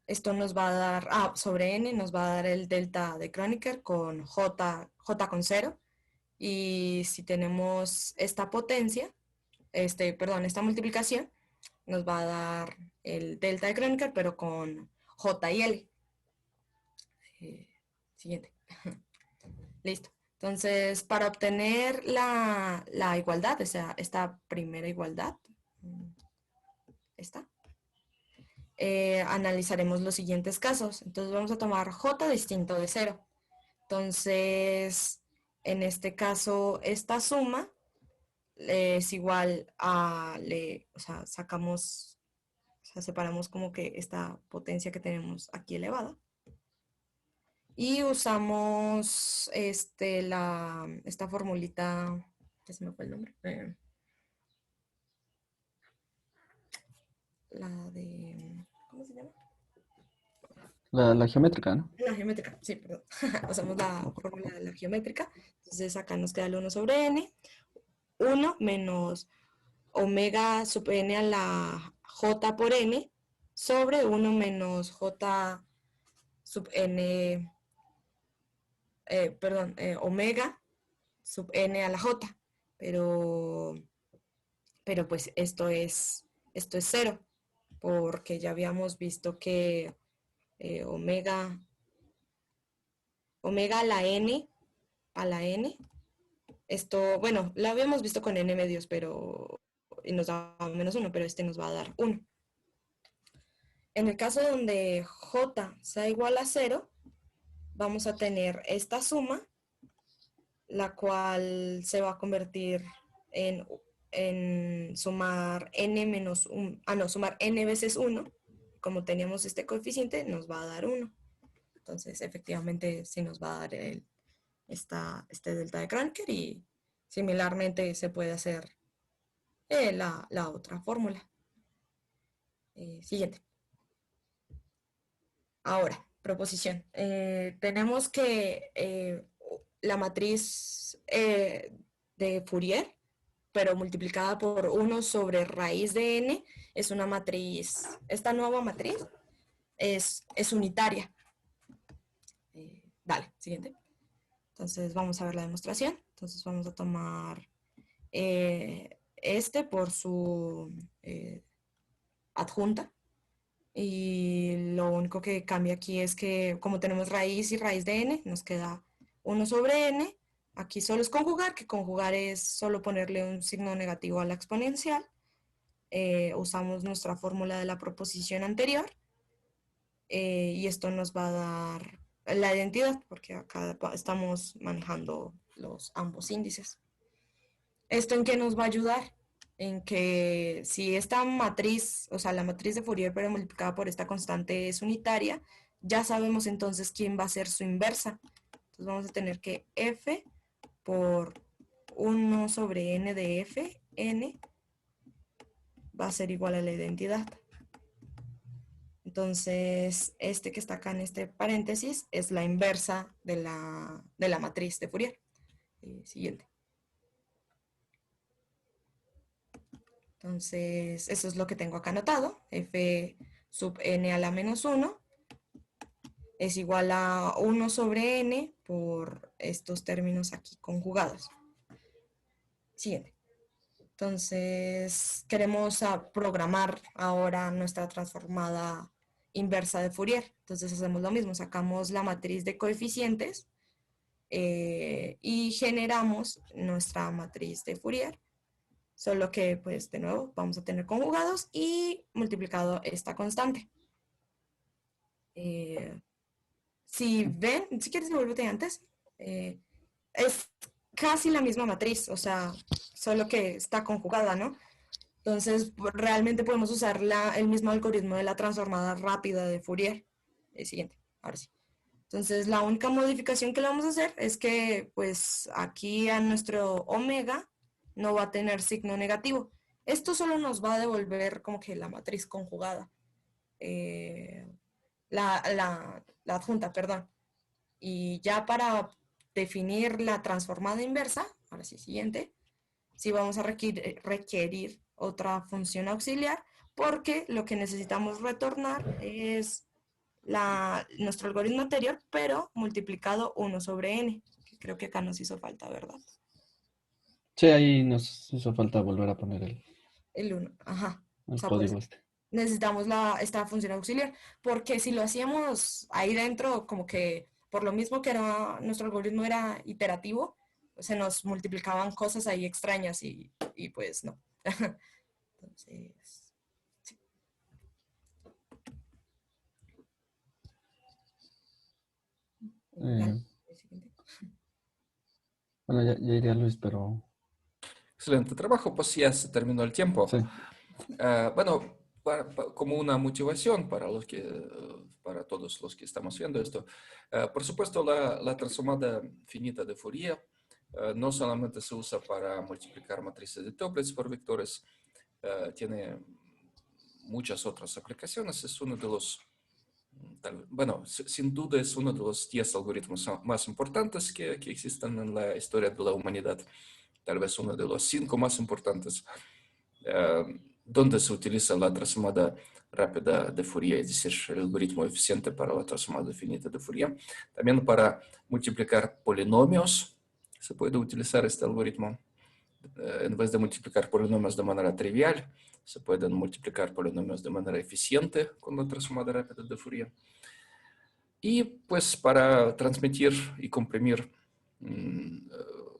[SPEAKER 6] esto nos va a dar, sobre n nos va a dar el delta de Kronecker con j con 0. Y si tenemos esta potencia, perdón, esta multiplicación nos va a dar el delta de Kronecker, pero con J y L. Siguiente. Listo. Entonces, para obtener la igualdad, o sea, esta primera igualdad, esta, analizaremos los siguientes casos. Entonces, vamos a tomar J distinto de 0. Entonces, en este caso, esta suma es igual a, o sea, sacamos, o sea, separamos como que esta potencia que tenemos aquí elevada. Y usamos esta formulita, que se me fue el nombre, la de, ¿cómo se llama?
[SPEAKER 4] La geométrica, ¿no?
[SPEAKER 6] La geométrica, sí, perdón. Usamos la fórmula de la geométrica. Entonces acá nos queda el 1 sobre n. 1 menos omega sub n a la j por n sobre 1 menos j sub n, omega sub n a la j. Pero pues esto es 0, porque ya habíamos visto que omega a la n, esto, bueno, lo habíamos visto con n medios, y nos da menos 1, pero este nos va a dar 1. En el caso donde j sea igual a 0, vamos a tener esta suma, la cual se va a convertir en sumar n menos 1, sumar n veces 1. Como teníamos este coeficiente, nos va a dar 1. Entonces, efectivamente, sí nos va a dar este delta de Kronecker, y similarmente se puede hacer la otra fórmula. Siguiente. Ahora, proposición. Tenemos que la matriz de Fourier, pero multiplicada por 1 sobre raíz de n, es una matriz, esta nueva matriz es unitaria. Dale, siguiente. Entonces vamos a ver la demostración. Entonces vamos a tomar por su adjunta. Y lo único que cambia aquí es que como tenemos raíz y raíz de n, nos queda 1 sobre n. Aquí solo es conjugar, que conjugar es solo ponerle un signo negativo a la exponencial. Usamos nuestra fórmula de la proposición anterior. Y esto nos va a dar la identidad, porque acá estamos manejando ambos índices. ¿Esto en qué nos va a ayudar? En que si esta matriz, o sea, la matriz de Fourier pero multiplicada por esta constante es unitaria, ya sabemos entonces quién va a ser su inversa. Entonces vamos a tener que f por 1 sobre n de f, n, va a ser igual a la identidad. Entonces, que está acá en este paréntesis es la inversa de la matriz de Fourier. Siguiente. Entonces, eso es lo que tengo acá anotado. F sub n a la menos 1 es igual a 1 sobre n por estos términos aquí conjugados. Siguiente. Entonces, queremos programar ahora nuestra transformada inversa de Fourier. Entonces hacemos lo mismo, sacamos la matriz de coeficientes y generamos nuestra matriz de Fourier. Solo que, pues, de nuevo, vamos a tener conjugados y multiplicado esta constante. Si ven, si quieres devuélvete antes, es casi la misma matriz, o sea, solo que está conjugada, ¿no? Entonces, realmente podemos usar el mismo algoritmo de la transformada rápida de Fourier. Siguiente, ahora sí. Entonces, la única modificación que le vamos a hacer es que, pues, aquí a nuestro omega no va a tener signo negativo. Esto solo nos va a devolver como que la matriz conjugada. La adjunta, perdón. Y ya para definir la transformada inversa, ahora sí, siguiente, sí vamos a requerir otra función auxiliar, porque lo que necesitamos retornar es nuestro algoritmo anterior, pero multiplicado 1 sobre n, que creo que acá nos hizo falta, ¿verdad?
[SPEAKER 4] Sí, ahí nos hizo falta volver a poner
[SPEAKER 6] El 1. Ajá. O
[SPEAKER 4] el
[SPEAKER 6] sea,
[SPEAKER 4] código
[SPEAKER 6] pues
[SPEAKER 4] este.
[SPEAKER 6] necesitamos esta función auxiliar, porque si lo hacíamos ahí dentro, como que por lo mismo que era, nuestro algoritmo era iterativo, se nos multiplicaban cosas ahí extrañas y pues no. Entonces, sí. Dale,
[SPEAKER 4] Eh,
[SPEAKER 6] siguiente.
[SPEAKER 4] bueno, ya iría Luis, pero
[SPEAKER 1] Excelente trabajo, pues ya se terminó el tiempo.
[SPEAKER 4] sí.
[SPEAKER 1] Bueno, como una motivación para todos los que estamos viendo esto, por supuesto la transformada finita de Fourier no solamente se usa para multiplicar matrices de Toeplitz por vectores, tiene muchas otras aplicaciones. Es uno de los, bueno, sin duda es uno de los 10 algoritmos más importantes que existen en la historia de la humanidad. Tal vez uno de los 5 más importantes, donde se utiliza la transformada rápida de Fourier, es decir, el algoritmo eficiente para la transformada finita de Fourier. También para multiplicar polinomios se puede utilizar este algoritmo. En vez de multiplicar polinomios de manera trivial, se pueden multiplicar polinomios de manera eficiente con la transformada rápida de Fourier. Y pues para transmitir y comprimir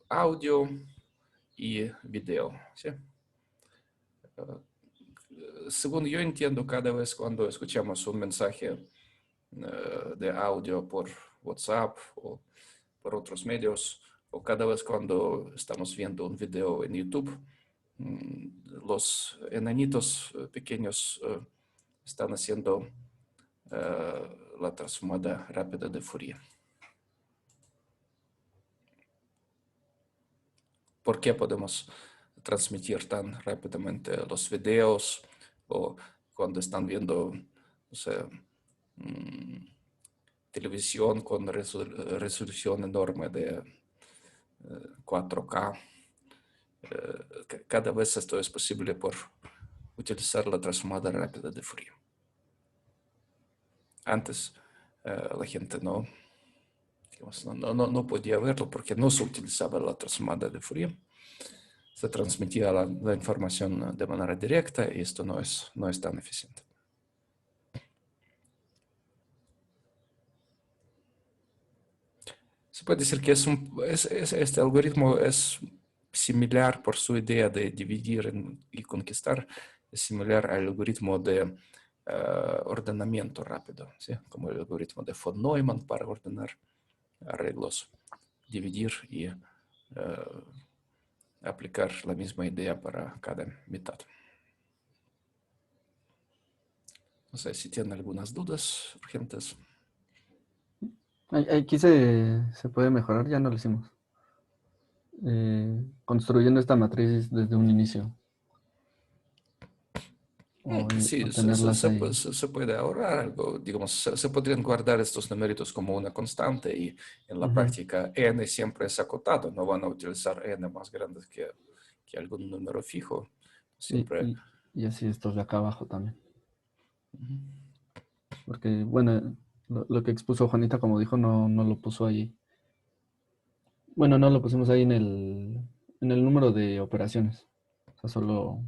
[SPEAKER 1] audio y video, ¿sí? Según yo entiendo, cada vez cuando escuchamos un mensaje de audio por WhatsApp o por otros medios, o cada vez cuando estamos viendo un video en YouTube, los enanitos pequeños están haciendo la transformada rápida de Fourier. ¿Por qué podemos transmitir tan rápidamente los videos o cuando están viendo, no sé, televisión con resolución enorme de 4K? Cada vez esto es posible por utilizar la transformada rápida de Fourier. Antes la gente no podía verlo porque no se utilizaba la transformada de Fourier. Se transmitía la información de manera directa y esto no es tan eficiente. Se puede decir que este algoritmo es similar por su idea de dividir y conquistar, es similar al algoritmo de ordenamiento rápido, ¿sí? Como el algoritmo de von Neumann para ordenar arreglos, dividir y aplicar la misma idea para cada mitad. No sé si tienen algunas dudas urgentes.
[SPEAKER 4] Aquí se puede mejorar, ya no lo hicimos. Construyendo esta matriz desde un inicio.
[SPEAKER 1] Sí,
[SPEAKER 4] O tenerlas ahí.
[SPEAKER 1] se puede ahorrar algo. Digamos, se podrían guardar estos numeritos como una constante y en la práctica n siempre es acotado. No van a utilizar n más grandes que algún número fijo. Siempre.
[SPEAKER 4] Y así estos de acá abajo también. Porque, bueno, lo que expuso Juanita, como dijo, no lo puso ahí. Bueno, no lo pusimos ahí en el número de operaciones. O sea, solo...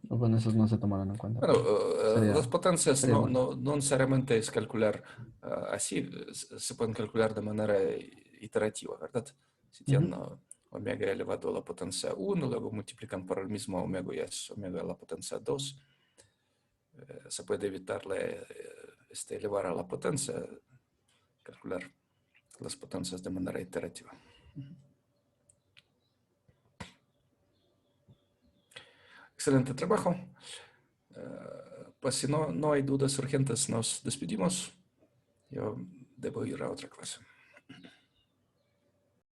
[SPEAKER 4] Bueno, esos no se tomaron en cuenta.
[SPEAKER 1] Bueno, las potencias
[SPEAKER 4] sería
[SPEAKER 1] no,
[SPEAKER 4] bueno.
[SPEAKER 1] no necesariamente es calcular así. Se pueden calcular de manera iterativa, ¿verdad? Si tienen omega elevado a la potencia 1, luego multiplican por el mismo omega y es omega a la potencia 2. Se puede evitar elevar a la potencia, calcular las potencias de manera iterativa. Excelente trabajo. Pues si no hay dudas urgentes, nos despedimos. Yo debo ir a otra clase.